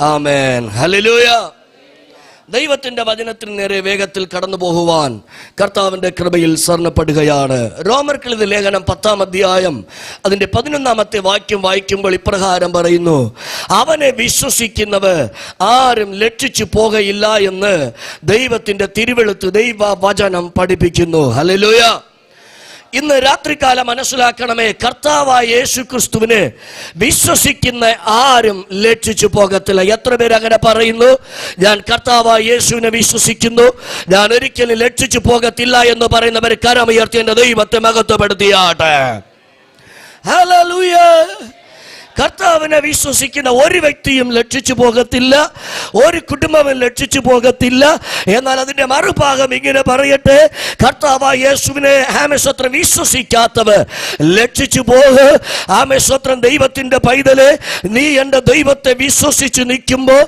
ആമേൻ. Hallelujah. ദൈവത്തിന്റെ വചനത്തിന് നേരെ വേഗത്തിൽ കടന്നു പോകുവാൻ കർത്താവിന്റെ കൃപയിൽ സ്വർണ്ണപ്പെടുകയാണ്. റോമർക്കെഴുതിയ ലേഖനം 10-ാം അധ്യായം അതിന്റെ 11-ാമത്തെ വാക്യം വായിക്കുമ്പോൾ ഇപ്രകാരം പറയുന്നു: അവനെ വിശ്വസിക്കുന്നവർ ആരും ലക്ഷിച്ചു പോകയില്ല എന്ന് ദൈവത്തിന്റെ തിരുവെഴുത്ത് ദൈവ വചനം പഠിപ്പിക്കുന്നു. ഹല്ലേലൂയ. ഇന്ന് രാത്രികാലം മനസ്സിലാക്കണമേ, കർത്താവായ യേശു ക്രിസ്തുവിനെ വിശ്വസിക്കുന്ന ആരും ലക്ഷിച്ചു പോകത്തില്ല. എത്ര പേര് അങ്ങനെ പറയുന്നു? ഞാൻ കർത്താവായ യേശുവിനെ വിശ്വസിക്കുന്നു, ഞാൻ ഒരിക്കലും ലക്ഷിച്ചു പോകത്തില്ല എന്ന് പറയുന്നവർ കരമുയർത്തി എന്റെ ദൈവത്തെ മഹത്വപ്പെടുത്തിയാട്ടെ. ഹല്ലേലൂയ. കർത്താവിനെ വിശ്വസിക്കുന്ന ഒരു വ്യക്തിയും ലക്ഷിച്ചു പോകത്തില്ല, ഒരു കുടുംബവും ലക്ഷിച്ചു പോകത്തില്ല. എന്നാൽ അതിന്റെ മറുഭാഗം ഇങ്ങനെ പറയട്ടെ, കർത്താവായ യേശുവിനെ ആമേശ്വത്രം വിശ്വസിക്കാത്തവർ ലക്ഷിച്ചു പോകുക. ആമേശ്വത്രം ദൈവത്തിന്റെ പൈതലെ, നീ എന്റെ ദൈവത്തെ വിശ്വസിച്ച് നിൽക്കുമ്പോൾ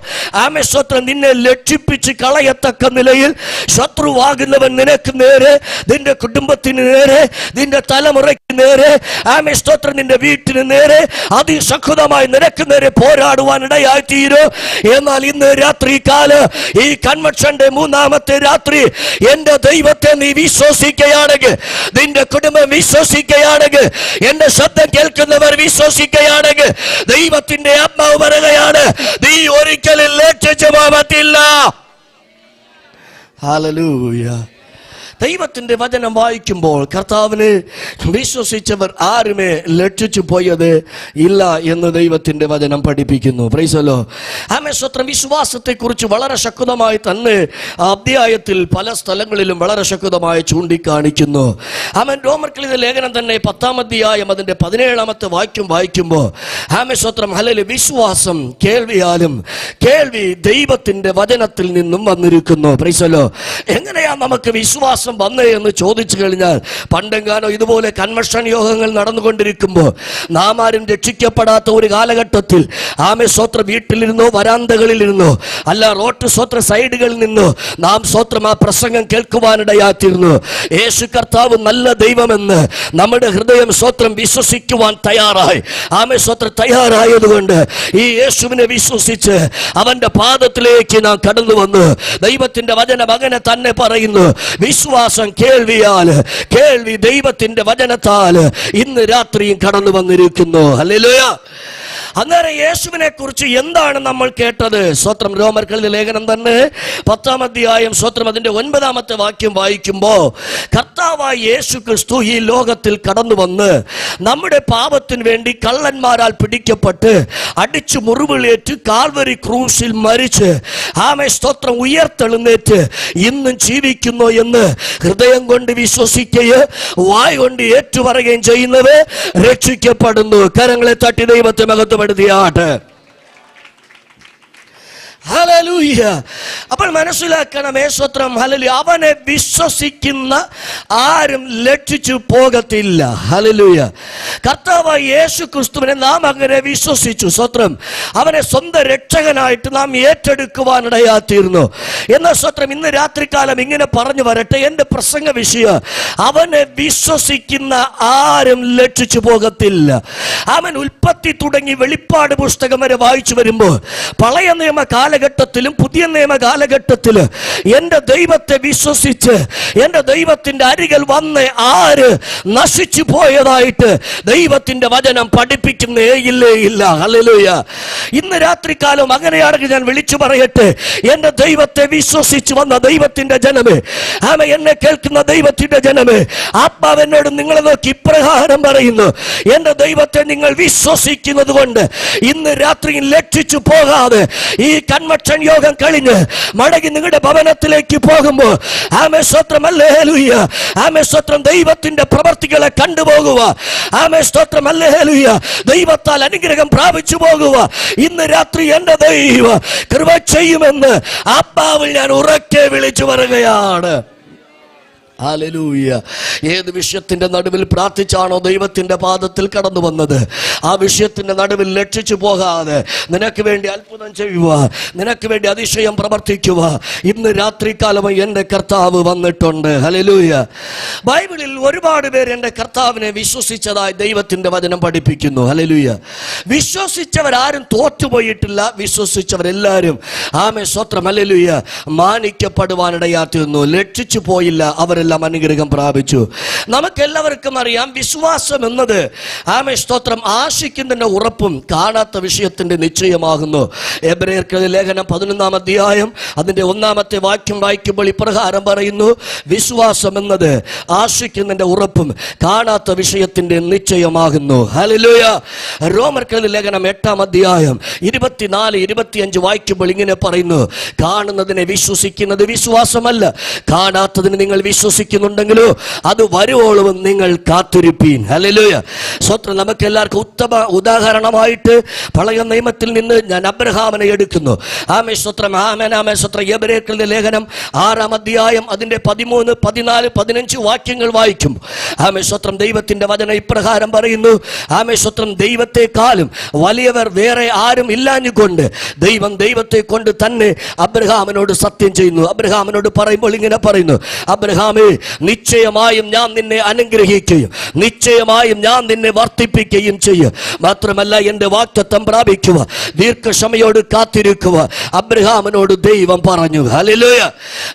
ആമേശ്വത്രം നിന്നെ ലക്ഷിപ്പിച്ച് കളയത്തക്ക നിലയിൽ ശത്രുവാകുന്നവൻ നിനക്ക് നേരെ, നിന്റെ കുടുംബത്തിന് നേരെ, നിന്റെ തലമുറയ്ക്ക് നേരെ, ആമേശ്വത്രം നിന്റെ വീട്ടിന് നേരെ ശക്തമായി നിനക്ക് നേരെ പോരാടുവാൻ ഇടയായി തീരും. എന്നാൽ ഇന്ന് രാത്രി കാലം, ഈ കൺവെൻഷന്റെ 3-ാമത്തെ രാത്രി, എന്റെ ദൈവത്തെ നീ വിശ്വസിക്കുകയാണെങ്കിൽ, നിന്റെ കുടുംബം വിശ്വസിക്കുകയാണെങ്കിൽ, എന്റെ ശബ്ദം കേൾക്കുന്നവർ വിശ്വസിക്കുകയാണെങ്കിൽ, ദൈവത്തിന്റെ ആത്മാവ് പറയുകയാണ്, നീ ഒരിക്കലും ലക്ഷിച്ചു പോകത്തില്ല. ഹല്ലേലൂയ. ദൈവത്തിന്റെ വചനം വായിക്കുമ്പോൾ കർത്താവിനെ വിശ്വസിച്ചവർ ആരുമേ ലക്ഷിച്ചു പോയത് ഇല്ല എന്ന് ദൈവത്തിന്റെ വചനം പഠിപ്പിക്കുന്നു. Praise the Lord. ആമേൻ. വിശ്വാസത്തെക്കുറിച്ച് വളരെ ശക്തമായി തന്നെ അധ്യായത്തിൽ പല സ്ഥലങ്ങളിലും വളരെ ശക്തമായി ചൂണ്ടിക്കാണിക്കുന്നു. ആമേൻ. റോമർക്കെഴുതിയ ലേഖനം തന്നെ 10-ാം അധ്യായം അതിന്റെ 17-ാമത്തെ വാക്യം വായിക്കുമ്പോൾ ആമേൻ. ഹല്ലേലൂയ. വിശ്വാസം കേൾവിയാലും, കേൾവി ദൈവത്തിന്റെ വചനത്തിൽ നിന്നും വന്നിരിക്കുന്നു. Price the Lord. എങ്ങനെയാ നമുക്ക് വിശ്വാസം വന്നേ എന്ന് ചോദിച്ചു കഴിഞ്ഞാൽ, പണ്ടെങ്ങാനോ ഇതുപോലെ കൺവെൻഷൻ യോഗങ്ങൾ നടന്നുകൊണ്ടിരിക്കുമ്പോൾ നാം ആരും രക്ഷിക്കപ്പെടാത്ത ഒരു കാലഘട്ടത്തിൽ ആമേ സ്വത്ര വീട്ടിലിരുന്നോ, വരാന്തകളിലിരുന്നോ, അല്ല റോഡ് സ്വത്ര സൈഡുകളിൽ നിന്നോ നാം സ്വത്രം ആ പ്രസംഗം കേൾക്കുവാനിടയാത്തിരുന്നു. യേശു കർത്താവ് നല്ല ദൈവമെന്ന് നമ്മുടെ ഹൃദയം സ്വത്രം വിശ്വസിക്കുവാൻ തയ്യാറായി. ആമേ സ്വത്ര തയ്യാറായതുകൊണ്ട് ഈ യേശുവിനെ വിശ്വസിച്ച് അവന്റെ പാദത്തിലേക്ക് നാം കടന്നു വന്നു. ദൈവത്തിന്റെ വചനം അങ്ങനെ തന്നെ പറയുന്നു. വിശ്വാസം കേൾവിയാൽ, കേൾവി ദൈവത്തിന്റെ വചനത്താൽ ഇന്ന് രാത്രിയും കടന്നു വന്നിരിക്കുന്നു. ഹല്ലേലൂയ. അന്നേരം യേശുവിനെ കുറിച്ച് എന്താണ് നമ്മൾ കേട്ടത്? സ്വത്രം റോമർക്കെഴുതിയ ലേഖനം തന്നെ 10-ാം അധ്യായം സ്വത്രം അതിന്റെ 9-ാമത്തെ വാക്യം വായിക്കുമ്പോൾ, കർത്താവായ യേശു ക്രിസ്തു ഈ ലോകത്തിൽ കടന്നു വന്ന് നമ്മുടെ പാപത്തിന് വേണ്ടി കള്ളന്മാരാൽ പിടിക്കപ്പെട്ട് അടിച്ചു മുറിവുകളേറ്റ് കാൽവരി ക്രൂശിൽ മരിച്ച് ആമേ സ്തോത്രം ഉയർത്തെഴുന്നേറ്റ് ഇന്നും ജീവിക്കുന്നു എന്ന് ഹൃദയം കൊണ്ട് വിശ്വസിക്കുകയും വായ് കൊണ്ട് ഏറ്റുപറയുകയും ചെയ്യുന്നവർ രക്ഷിക്കപ്പെടുന്നു. കരങ്ങളെ തട്ടി ദൈവത്തെ മഹത്വപ്പെടുത്തിയാട്ടെ. ഹല്ലേലൂയ. അപ്പോൾ മനസ്സിലാക്കണം, യേശുത്രം ഹല്ലേലൂയ, അവനെ വിശ്വസിക്കുന്ന ആരും ലക്ഷിച്ചു പോകത്തില്ല. ഹല്ലേലൂയ. കർത്താവായ യേശു ക്രിസ്തുവിനെ നാം അങ്ങനെ വിശ്വസിച്ചു. സ്വത്രം അവനെ സ്വന്തം രക്ഷകനായിട്ട് നാം ഏറ്റെടുക്കുവാനിടയാത്തിരുന്നു. എന്നാൽ സ്വത്രം ഇന്ന് രാത്രികാലം ഇങ്ങനെ പറഞ്ഞു വരട്ടെ, എന്റെ പ്രസംഗ വിഷയം, അവനെ വിശ്വസിക്കുന്ന ആരും ലക്ഷിച്ചു പോകത്തില്ല. അവൻ ഉൽപ്പത്തി തുടങ്ങി വെളിപ്പാട് പുസ്തകം വരെ വായിച്ചു വരുമ്പോൾ പഴയ നിയമ കാലഘട്ടത്തിലും പുതിയ നിയമ കാലഘട്ടത്തിലും എന്റെ ദൈവത്തെ വിശ്വസിച്ച് എന്റെ ദൈവത്തിന്റെ അരികിൽ വന്ന് ആര് നശിച്ചു പോയതായിട്ട് ദൈവത്തിന്റെ വചനം പഠിപ്പിക്കുന്നേ ഇല്ല. ഹല്ലേലൂയ. ഇന്ന് രാത്രികാലം അങ്ങനെയാണെങ്കിൽ ഞാൻ വിളിച്ചു പറയട്ടെ, എന്റെ ദൈവത്തെ വിശ്വസിച്ച് വന്ന ദൈവത്തിന്റെ ജനമേ, ആമേ, എന്നെ കേൾക്കുന്ന ദൈവത്തിന്റെ ജനമേ, ആത്മാവ് എന്നോട് നിങ്ങളെ നോക്കി ഇപ്രകാരം പറയുന്നു, എന്റെ ദൈവത്തെ നിങ്ങൾ വിശ്വസിക്കുന്നത് കൊണ്ട് ഇന്ന് രാത്രിയിൽ ലക്ഷിച്ചു പോകാതെ ഈ കൺവെൻഷൻ യോഗം കഴിഞ്ഞ് മടങ്ങി നിങ്ങളുടെ ഭവനത്തിലേക്ക് പോകുമ്പോൾ ആമേ സ്തോത്രം, ഹല്ലേലൂയ, ആമേ സ്തോത്രം, ദൈവത്തിന്റെ പ്രവർത്തികളെ കണ്ടുപോകുക. ആമേ സ്തോത്രം, ഹല്ലേലൂയ, ദൈവത്താൽ അനുഗ്രഹം പ്രാപിച്ചു പോകുക. ഇന്ന് രാത്രി എന്റെ ദൈവം കൃപ ചെയ്യുമെന്ന് ആത്മാവിൽ ഞാൻ ഉറക്കെ വിളിച്ചു പറയുകയാണ്. ഹല്ലേലൂയ. ഏത് വിഷയത്തിന്റെ നടുവിൽ പ്രാർത്ഥിച്ചാണോ ദൈവത്തിന്റെ പാദത്തിൽ കടന്നു വന്നത്, ആ വിഷയത്തിന്റെ നടുവിൽ ലക്ഷിച്ചു പോകാതെ നിനക്ക് വേണ്ടി അത്ഭുതം ചെയ്യുക, നിനക്ക് വേണ്ടി അതിശയം പ്രവർത്തിക്കുക, ഇന്ന് രാത്രികാലം എൻ്റെ കർത്താവ് വന്നിട്ടുണ്ട്. ഹല്ലേലൂയ. ബൈബിളിൽ ഒരുപാട് പേര് എൻ്റെ കർത്താവിനെ വിശ്വസിച്ചതായി ദൈവത്തിന്റെ വചനം പഠിപ്പിക്കുന്നു. ഹല്ലേലൂയ. വിശ്വസിച്ചവരാരും തോറ്റുപോയിട്ടില്ല. വിശ്വസിച്ചവരെല്ലാവരും ആമേൻ സ്തോത്രം ഹല്ലേലൂയ മാനിക്കപ്പെടുവാനിടയായിരുന്നു. ലക്ഷിച്ചു പോയില്ല, അവരെല്ലാം അനുഗ്രഹം പ്രാപിച്ചു. നമുക്കെല്ലാവർക്കും അറിയാം, വിശ്വാസം എന്നത് ആമേൻ സ്തോത്രം ആശിക്കുന്നതിന്റെ ഉറപ്പും കാണാത്ത വിഷയത്തിന്റെ നിശ്ചയമാകുന്നു. എബ്രായർക്ക് ലേഖനം 11-ാം അധ്യായം അതിന്റെ 1-ാമത്തെ വാക്യം വായിക്കുമ്പോൾ ഇപ്രകാരം പറയുന്നു, വിശ്വാസം എന്നത് ആശിക്കുന്നതിന്റെ ഉറപ്പും കാണാത്ത വിഷയത്തിന്റെ നിശ്ചയമാകുന്നു. ഹല്ലേലൂയ. റോമർക്ക് ലേഖനം 8-ാം അധ്യായം 24-25 വായിക്കുമ്പോൾ ഇങ്ങനെ പറയുന്നു, കാണുന്നതിനെ വിശ്വസിക്കുന്നത് വിശ്വാസമല്ല, കാണാത്തതിന് നിങ്ങൾ വിശ്വസിക്കുന്നുണ്ടെങ്കിലോ അത് വരുവോളം നിങ്ങൾ കാത്തിരിപ്പീൻ. ഹല്ലേലൂയ. സ്വത്രം നമുക്ക് എല്ലാവർക്കും ഉത്തമ ഉദാഹരണമായിട്ട് പഴയ നിയമത്തിൽ നിന്ന് ഞാൻ അബ്രഹാമിനെ എടുക്കുന്നു. ആമേൻ സ്തോത്രം, ആമേൻ ആമേൻ സ്തോത്രം. എബ്രായരുടെ ലേഖനം 6-ാം അധ്യായം അതിന്റെ 13, 14, 15 വാക്യങ്ങൾ വായിക്കും. ആമേൻ സ്തോത്രം. ദൈവത്തിന്റെ വചനം ഇപ്രകാരം പറയുന്നു, ആമേൻ സ്തോത്രം, ദൈവത്തെക്കാളും വലിയവർ വേറെ ആരും ഇല്ലാഞ്ഞുകൊണ്ട് ദൈവം ദൈവത്തെ കൊണ്ട് തന്നെ അബ്രഹാമിനോട് സത്യം ചെയ്യുന്നു. അബ്രഹാമിനോട് പറയുമ്പോൾ ഇങ്ങനെ പറയുന്നു, അബ്രഹാമേ, നിശ്ചയമായും ഞാൻ നിന്നെ അനുഗ്രഹിക്കുകയും നിശ്ചയമായും ഞാൻ നിന്നെ വർദ്ധിപ്പിക്കുകയും ചെയ്യും. മാത്രമല്ല എൻ്റെ വാഗ്ദത്തം പ്രാപിക്കുക, ദീർഘക്ഷമയോട് കാത്തിരിക്കുക, അബ്രഹാമിനോട് ദൈവം പറഞ്ഞു. ഹല്ലേലൂയ.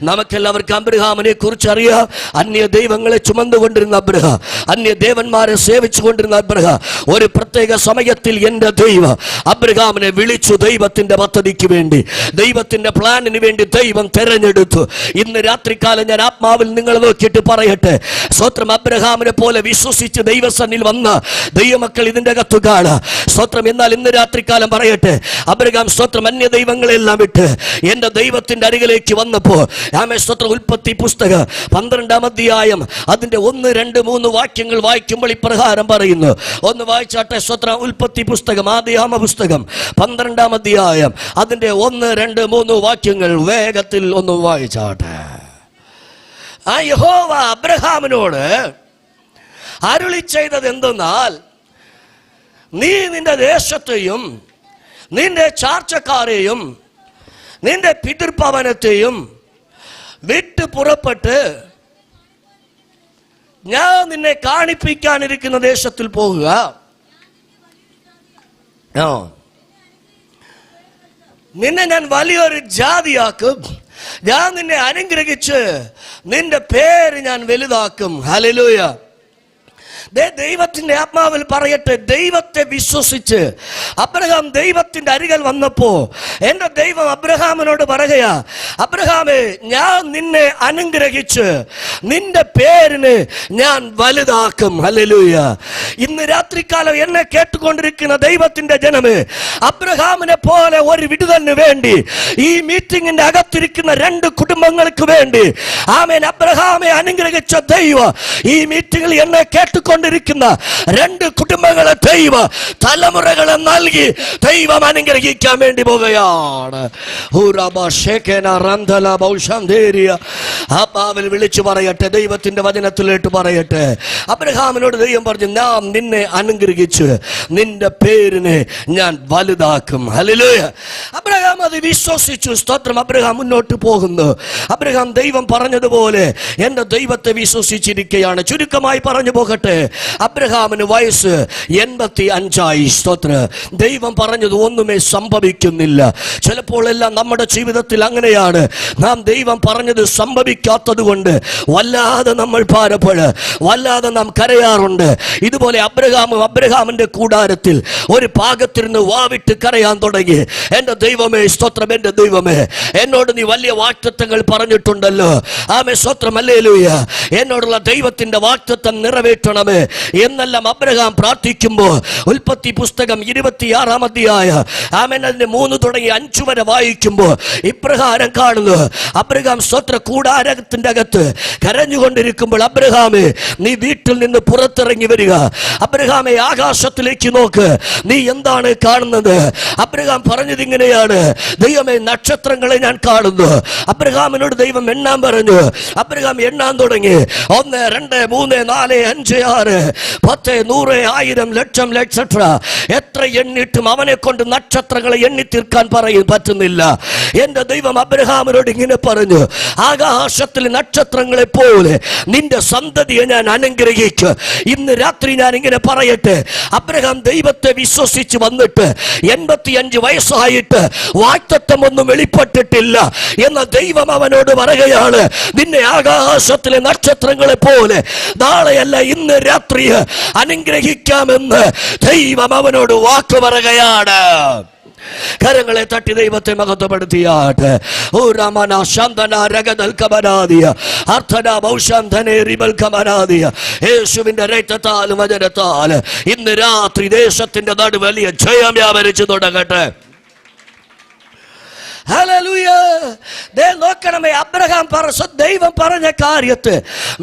നമുക്കെല്ലാവർക്കും അബ്രഹാമിനെ കുറിച്ച് അറിയാം. അന്യ ദൈവങ്ങളെ ചുമന്നുകൊണ്ടിരുന്ന അബ്രഹാം, അന്യ ദേവന്മാരെ സേവിച്ചു കൊണ്ടിരുന്ന അബ്രഹാം, ഒരു പ്രത്യേക സമയത്തിൽ എൻ്റെ ദൈവം അബ്രഹാമിനെ വിളിച്ചു. ദൈവത്തിന്റെ പദ്ധതിക്ക് വേണ്ടി, ദൈവത്തിന്റെ പ്ലാനിന് വേണ്ടി ദൈവം തെരഞ്ഞെടുത്തു. ഇന്ന് രാത്രികാലം ഞാൻ ആത്മാവിൽ നിങ്ങൾ നോക്കിയിട്ട് പറയട്ടെ, സ്തോത്രം, അബ്രഹാമിനെ പോലെ വിശ്വസിച്ച് ദൈവസന്നിൽ വന്ന ദൈവമക്കൾ ഇതിന്റെ അകത്ത് കാണാം. സ്തോത്രം. എന്നാൽ ഇന്ന് രാത്രികാലം പറയട്ടെ, അബ്രഹാം സ്തോത്രം അന്യ ദൈവങ്ങളെല്ലാം വിട്ട് എന്റെ ദൈവത്തിന്റെ അരികിലേക്ക് വന്നപ്പോൾ, ആമേൻ സ്തോത്രം, ഉൽപ്പത്തി പുസ്തകം 12-ാം അധ്യായം അതിന്റെ 1, 2, 3 വാക്യങ്ങൾ വായിക്കുമ്പോൾ ഇപ്രകാരം പറയുന്നു. ഒന്ന് വായിച്ചാട്ടെ. സ്തോത്രം. ഉൽപ്പത്തി പുസ്തകം, ആദിയാമ പുസ്തകം 12-ാം അധ്യായം അതിന്റെ 1, 2, 3 വാക്യങ്ങൾ വേഗത്തിൽ ഒന്ന് വായിച്ചാട്ടെ. ആ യഹോവ അബ്രഹാമിനോട് അരുളി ചെയ്തത് എന്തെന്നാൽ, നീ നിന്റെ ദേശത്തെയും നിന്റെ ചാർച്ചക്കാരെയും നിന്റെ പിതൃഭവനത്തെയും വിട്ട് പുറപ്പെട്ട് ഞാൻ നിന്നെ കാണിപ്പിക്കാനിരിക്കുന്ന ദേശത്തിൽ പോകുക. നിന്നെ ഞാൻ വലിയൊരു ജാതിയാക്കും, ഞാൻ നിന്നെ അനുഗ്രഹിച്ച് നിന്റെ പേര് ഞാൻ വലുതാക്കും. ഹല്ലേലൂയ. ദൈവത്തിന്റെ ആത്മാവിൽ പറയട്ടെ, ദൈവത്തെ വിശ്വസിച്ച് അബ്രഹാം ദൈവത്തിന്റെ അരികിൽ വന്നപ്പോ എന്റെ ദൈവം അബ്രഹാമിനോട് പറയുകയാ, അബ്രഹാമേ, ഞാൻ നിന്നെ അനുഗ്രഹിച്ച് നിന്റെ പേരിന് ഞാൻ വലുതാക്കും. ഹല്ലേലൂയ. ഇന്ന് രാത്രികാലം എന്നെ കേട്ടുകൊണ്ടിരിക്കുന്ന ദൈവത്തിന്റെ ജനമേ, അബ്രഹാമിനെ പോലെ ഒരു വിടുതലിന് വേണ്ടി ഈ മീറ്റിംഗിന്റെ അകത്തിരിക്കുന്ന 2 കുടുംബങ്ങൾക്ക് വേണ്ടി ആമേൻ അബ്രഹാമെ അനുഗ്രഹിച്ച ദൈവം ഈ മീറ്റിംഗിൽ എന്നെ കേട്ടുകൊണ്ടിരിക്കുന്ന 2 കുടുംബങ്ങളെ ദൈവ തലമുറകളെ നൽകി ദൈവം അനുഗ്രഹിക്കാൻ വേണ്ടി പോകുകയാണ്. ആത്മാവിൽ വിളിച്ചു പറയട്ടെ, ദൈവത്തിന്റെ വചനത്തിലേട്ട് പറയട്ടെ. അബ്രഹാമിനോട് ദൈവം പറഞ്ഞു, ഞാൻ നിന്നെ അനുഗ്രഹിച്ച് നിന്റെ പേരിനെ ഞാൻ വലുതാക്കും. ഹല്ലേലൂയ. അബ്രഹാം അത് വിശ്വസിച്ചു. സ്തോത്രം. അബ്രഹാം മുന്നോട്ട് പോകുന്നു. അബ്രഹാം ദൈവം പറഞ്ഞതുപോലെ എന്റെ ദൈവത്തെ വിശ്വസിച്ചിരിക്കുകയാണ്. ചുരുക്കമായി പറഞ്ഞു പോകട്ടെ, അബ്രഹാമിന് വയസ്സ് 85. സ്തോത്ര. ദൈവം പറഞ്ഞത് ഒന്നുമേ സംഭവിക്കുന്നില്ല. ചിലപ്പോൾ എല്ലാം നമ്മുടെ ജീവിതത്തിൽ അങ്ങനെയാണ്. നാം ദൈവം പറഞ്ഞത് സംഭവിക്കാത്തത് കൊണ്ട് വല്ലാതെ നമ്മൾ ഭാരപ്പെട്, വല്ലാതെ നാം കരയാറുണ്ട്. ഇതുപോലെ അബ്രഹാമിന്റെ കൂടാരത്തിൽ ഒരു ഭാഗത്തിരുന്ന് വാവിട്ട് കരയാൻ തുടങ്ങി. എന്റെ ദൈവമേ, സ്തോത്രം, എന്റെ ദൈവമേ, എന്നോട് നീ വലിയ വാഗ്ദത്തങ്ങൾ പറഞ്ഞിട്ടുണ്ടല്ലോ. ആമേൻ, സ്തോത്രം, ഹല്ലേലൂയ. എന്നോടുള്ള ദൈവത്തിന്റെ വാഗ്ദത്തം നിറവേറ്റണമേ. എന്നെല്ലാം അബ്രഹാം പ്രാർത്ഥിക്കുമ്പോൾ ഉൽപ്പത്തി പുസ്തകം 26-ാം അധ്യായം ആമേൻ അതിന്റെ 3 തുടങ്ങി 5 വരെ വായിക്കുമ്പോൾ ഇപ്രകാരം കാണുന്നു. അബ്രഹാം സ്വത്ര കൂടാരത്തിന്റെ അകത്ത് കരഞ്ഞുകൊണ്ടിരിക്കുമ്പോൾ, അബ്രഹാമേ നീ വീട്ടിൽ നിന്ന് പുറത്തിറങ്ങി വരിക. അബ്രഹാമേ ആകാശത്തിലേക്ക് നോക്ക്, നീ എന്താണ് കാണുന്നത്? അബ്രഹാം പറഞ്ഞത് ഇങ്ങനെയാണ്, ദൈവമേ നക്ഷത്രങ്ങളെ ഞാൻ കാണുന്നു. അബ്രഹാമിനോട് ദൈവം എണ്ണാൻ പറഞ്ഞു. അബ്രഹാം എണ്ണാൻ തുടങ്ങി. 1, 2, 3, 4, 5, 6, 10, 100, 1000, ലക്ഷം, ലക്ഷത്ര എത്ര എണ്ണിട്ടും അവനെ കൊണ്ട് നക്ഷത്രങ്ങളെ എണ്ണി തീർക്കാൻ പറ്റുന്നില്ല. എന്റെ ദൈവം അബ്രഹാമിനോട് ഇങ്ങനെ പറഞ്ഞു, ആകാശത്തിലെ നക്ഷത്രങ്ങളെ പോലെ നിന്റെ സന്തതിയെ ഞാൻ അനുഗ്രഹിക്കും. ഇന്ന് രാത്രി ഞാൻ ഇങ്ങനെ പറയട്ടെ, അബ്രഹാം ദൈവത്തെ വിശ്വസിച്ച് വന്നിട്ട് 85 വയസ്സായിട്ട് വാഗ്ദത്തം ഒന്നും വെളിപ്പെട്ടിട്ടില്ല. എന്ന ദൈവം അവനോട് പറയുകയാണ്, നിന്നെ ആകാശത്തിലെ നക്ഷത്രങ്ങളെ പോലെ നാളെയല്ല ഇന്ന് രാത്രി അനുഗ്രഹിക്കാമെന്ന് ദൈവം അവനോട് വാക്ക് പറയുകയാണ്. കരങ്ങളെ തട്ടി ദൈവത്തെ മഹത്വപ്പെടുത്തിയാട്ടെ. ഓ രാമന ശാന്തന രഗദൽ കമനാദിയ അർത്ഥന ബൗശാന്തനെ റിബൽ കമനാദിയ. യേശുവിന്റെ രക്തത്താൽ വചനത്താൽ ഇന്ന് രാത്രി ദേശത്തിന്റെ നടുവ് വലിയ ജയം വ്യാപരിച്ചു തുടങ്ങട്ടെ. ഹല്ലേലൂയ. നോക്കണമേ, അബ്രഹാം ദൈവം പറഞ്ഞ കാര്യത്തെ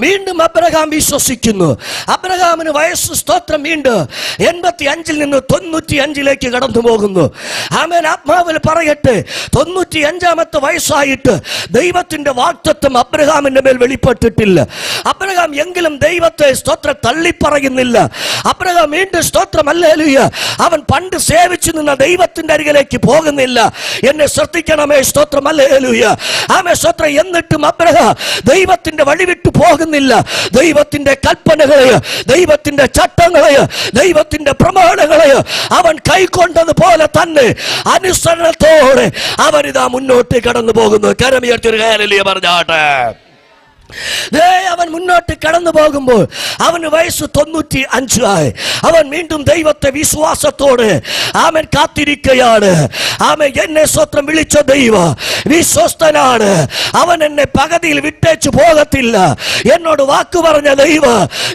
വീണ്ടും അബ്രഹാം വിശ്വസിക്കുന്നു. അബ്രഹാമിന് വയസ്സ് സ്തോത്രം വീണ്ടും 85-ൽ നിന്ന് 95-ലേക്ക് കടന്നു പോകുന്നു. ആമേൻ. ആത്മാവിൽ പറയട്ടെ, 95-ാമത്തെ വയസ്സായിട്ട് ദൈവത്തിന്റെ വാഗ്ദത്തം അബ്രഹാമിന്റെ മേൽ വെളിപ്പെട്ടിട്ടില്ല. അബ്രഹാം എങ്കിലും ദൈവത്തെ സ്തോത്രം തള്ളിപ്പറയുന്നില്ല. അബ്രഹാം വീണ്ടും സ്തോത്രം ഹല്ലേലൂയ അവൻ പണ്ട് സേവിച്ചു നിന്ന ദൈവത്തിന്റെ അരികിലേക്ക് പോകുന്നില്ല. എന്നെ ശ്രദ്ധിക്കണം. സ്തോത്രം ഹല്ലേലൂയ. ആമേൻ സ്തോത്രം. എന്നിട്ടും അബ്രഹാം ദൈവത്തിന്റെ വഴി വിട്ടു പോകുന്നില്ല. ദൈവത്തിന്റെ കൽപ്പനകളെ, ദൈവത്തിന്റെ ചട്ടങ്ങളെ, ദൈവത്തിന്റെ പ്രമാണങ്ങളെ അവൻ കൈക്കൊണ്ടതുപോലെ തന്നെ അനുസരണത്തോടെ അവനിതാ മുന്നോട്ട് കടന്നു പോകുന്നു. കരമുയർത്തി ഹല്ലേലൂയ പറഞ്ഞാട്ടെ. അവൻ മുന്നോട്ട് കടന്നു പോകുമ്പോൾ അവന് വയസ്സ് 95 ആയി. അവൻ വീണ്ടും ദൈവത്തെ വിശ്വാസത്തോടെ അവൻ കാത്തിരിക്കുകയാണ്. അവൻ എന്നെ സ്വത്രം വിളിച്ച ദൈവ വിശ്വസ്തനാണ്. അവൻ എന്നെ പകുതിയിൽ വിട്ടേച്ചു പോകത്തില്ല. എന്നോട് വാക്ക് പറഞ്ഞ ദൈവ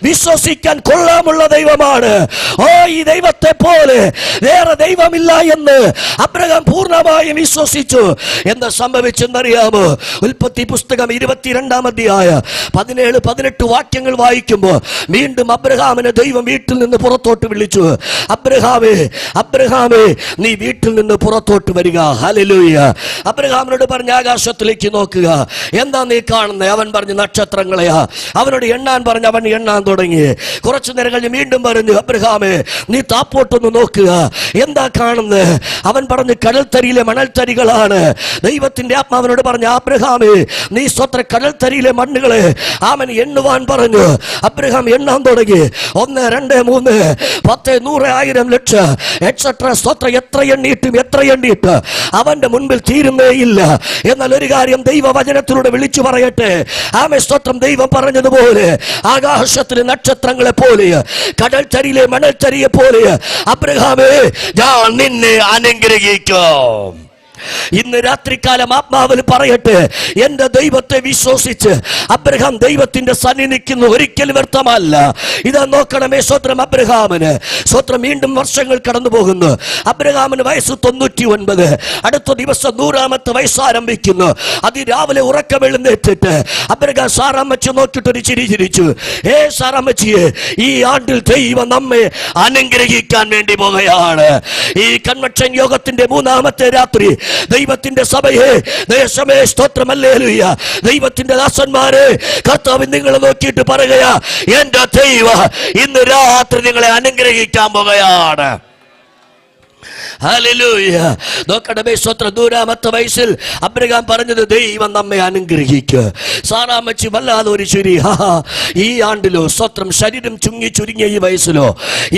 വിശ്വസിക്കാൻ കൊള്ളാമുള്ള ദൈവമാണ്. ഓ, ഈ ദൈവത്തെ പോലെ വേറെ ദൈവമില്ല എന്ന് അബ്രഹാം പൂർണ്ണമായും വിശ്വസിച്ചു. എന്താ സംഭവിച്ചെന്നറിയാമോ? ഉൽപ്പത്തി പുസ്തകം 22-ാം അധ്യായം 17-18 വാക്യങ്ങൾ വായിക്കുമ്പോൾ വീണ്ടും അബ്രഹാമിനെ ദൈവം വീട്ടിൽ നിന്ന് പുറത്തോട്ട് വിളിച്ചു. അബ്രഹാമേ, അബ്രഹാമേ, നീ വീട്ടിൽ നിന്ന് പുറത്തോട്ട് വരിക. ഹല്ലേലൂയ. അബ്രഹാമിനോട് പറഞ്ഞ ആകാശത്തിലേക്ക് നോക്കുക. എന്താ നീ കാണുന്നത്? അവൻ പറഞ്ഞു നക്ഷത്രങ്ങളെയാ. അവനോട് എണ്ണാൻ പറഞ്ഞു. അവൻ എണ്ണാൻ തുടങ്ങി. കുറച്ചു നേരം കഴിഞ്ഞ് വീണ്ടും പറഞ്ഞു, അബ്രഹാമേ, നീ താപ്പോട്ടൊന്ന് നോക്കുക. എന്താ കാണുന്നത്? അവൻ പറഞ്ഞു, കടൽത്തരിയിലെ മണൽത്തരികളാണ്. ദൈവത്തിന്റെ ആത്മാവിനോട് പറഞ്ഞു, അബ്രഹാമേ, നീ സ്വത്ര കടൽത്തരിയിലെ മണ്ണുകളെ അവൻ എണ്ണുവാൻ പറഞ്ഞു. അബ്രഹാം എണ്ണാൻ തുടങ്ങി. 1, 2, 3, 10, 100, 1000, ലക്ഷം, എക്സെട്രാ സ്തോത്ര എത്ര എണ്ണിയിട്ട് അവന്റെ മുൻപിൽ തീരുന്നേ ഇല്ല. എന്നാൽ ഒരു കാര്യം ദൈവവചനത്തിലൂടെ വിളിച്ചു പറയട്ടെ. ആമേ സ്തോത്രം. ദൈവം പറഞ്ഞതുപോലെ ആകാശത്തിലെ നക്ഷത്രങ്ങളെ പോലെ, കടൽത്തരിയിലെ മണൽത്തരിയെ പോലെ അബ്രഹാമേ, ഞാൻ നിന്നെ അനുഗ്രഹിക്കും. ഇന്ന് രാത്രികാലം ആത്മാവിൽ പറയട്ടെ, എന്റെ ദൈവത്തെ വിശ്വസിച്ച് അബ്രഹാം ദൈവത്തിന്റെ സന്നിധി നിൽക്കുന്നു. ഒരിക്കലും വ്യർത്ഥമല്ല. ഇതാ നോക്കണമേ സ്വത്രം. അബ്രഹാമിന് സ്വത്രം വീണ്ടും വർഷങ്ങൾ കടന്നു പോകുന്നു. അബ്രഹാമിന് വയസ്സ് 99. അടുത്ത ദിവസം 100-ാമത്തെ വയസ്സ് ആരംഭിക്കുന്നു. അതിരാവിലെ ഉറക്കമെഴുന്നേറ്റിട്ട് അബ്രഹാം സാറാമ്മച്ചി നോക്കിയിട്ടൊരു ചിരി ചിരിച്ചു. സാറാമ്മച്ചിയെ, ഈ ആണ്ടിൽ ദൈവം നമ്മെ അനുഗ്രഹിക്കാൻ വേണ്ടി പോകുകയാണ്. ഈ കൺവെൻഷൻ യോഗത്തിന്റെ 3-ാമത്തെ രാത്രി ദൈവത്തിന്റെ സഭയെ, ദേശമേ സ്തോത്രം ഹല്ലേലൂയ, ദൈവത്തിന്റെ ദാസന്മാരെ, കർത്താവ് നിങ്ങളെ നോക്കിയിട്ട് പറയുകയാ, എന്റെ ദൈവം ഇന്ന് രാത്രി നിങ്ങളെ അനുഗ്രഹിക്കാൻ പോകുകയാണ്. ഹല്ലേലൂയ. നോക്കണമേ സ്വത്രം. 100-ാമത്തെ വയസ്സിൽ അബ്രഹാം പറഞ്ഞത്, ദൈവം നമ്മെ അനുഗ്രഹിക്കുക. സാറാമ്മച്ചി വല്ലാതെ ഒരു ചിരി. ഈ ആണ്ടിലോ സ്വത്രം ശരീരം ചുരുങ്ങിയ ഈ വയസ്സിലോ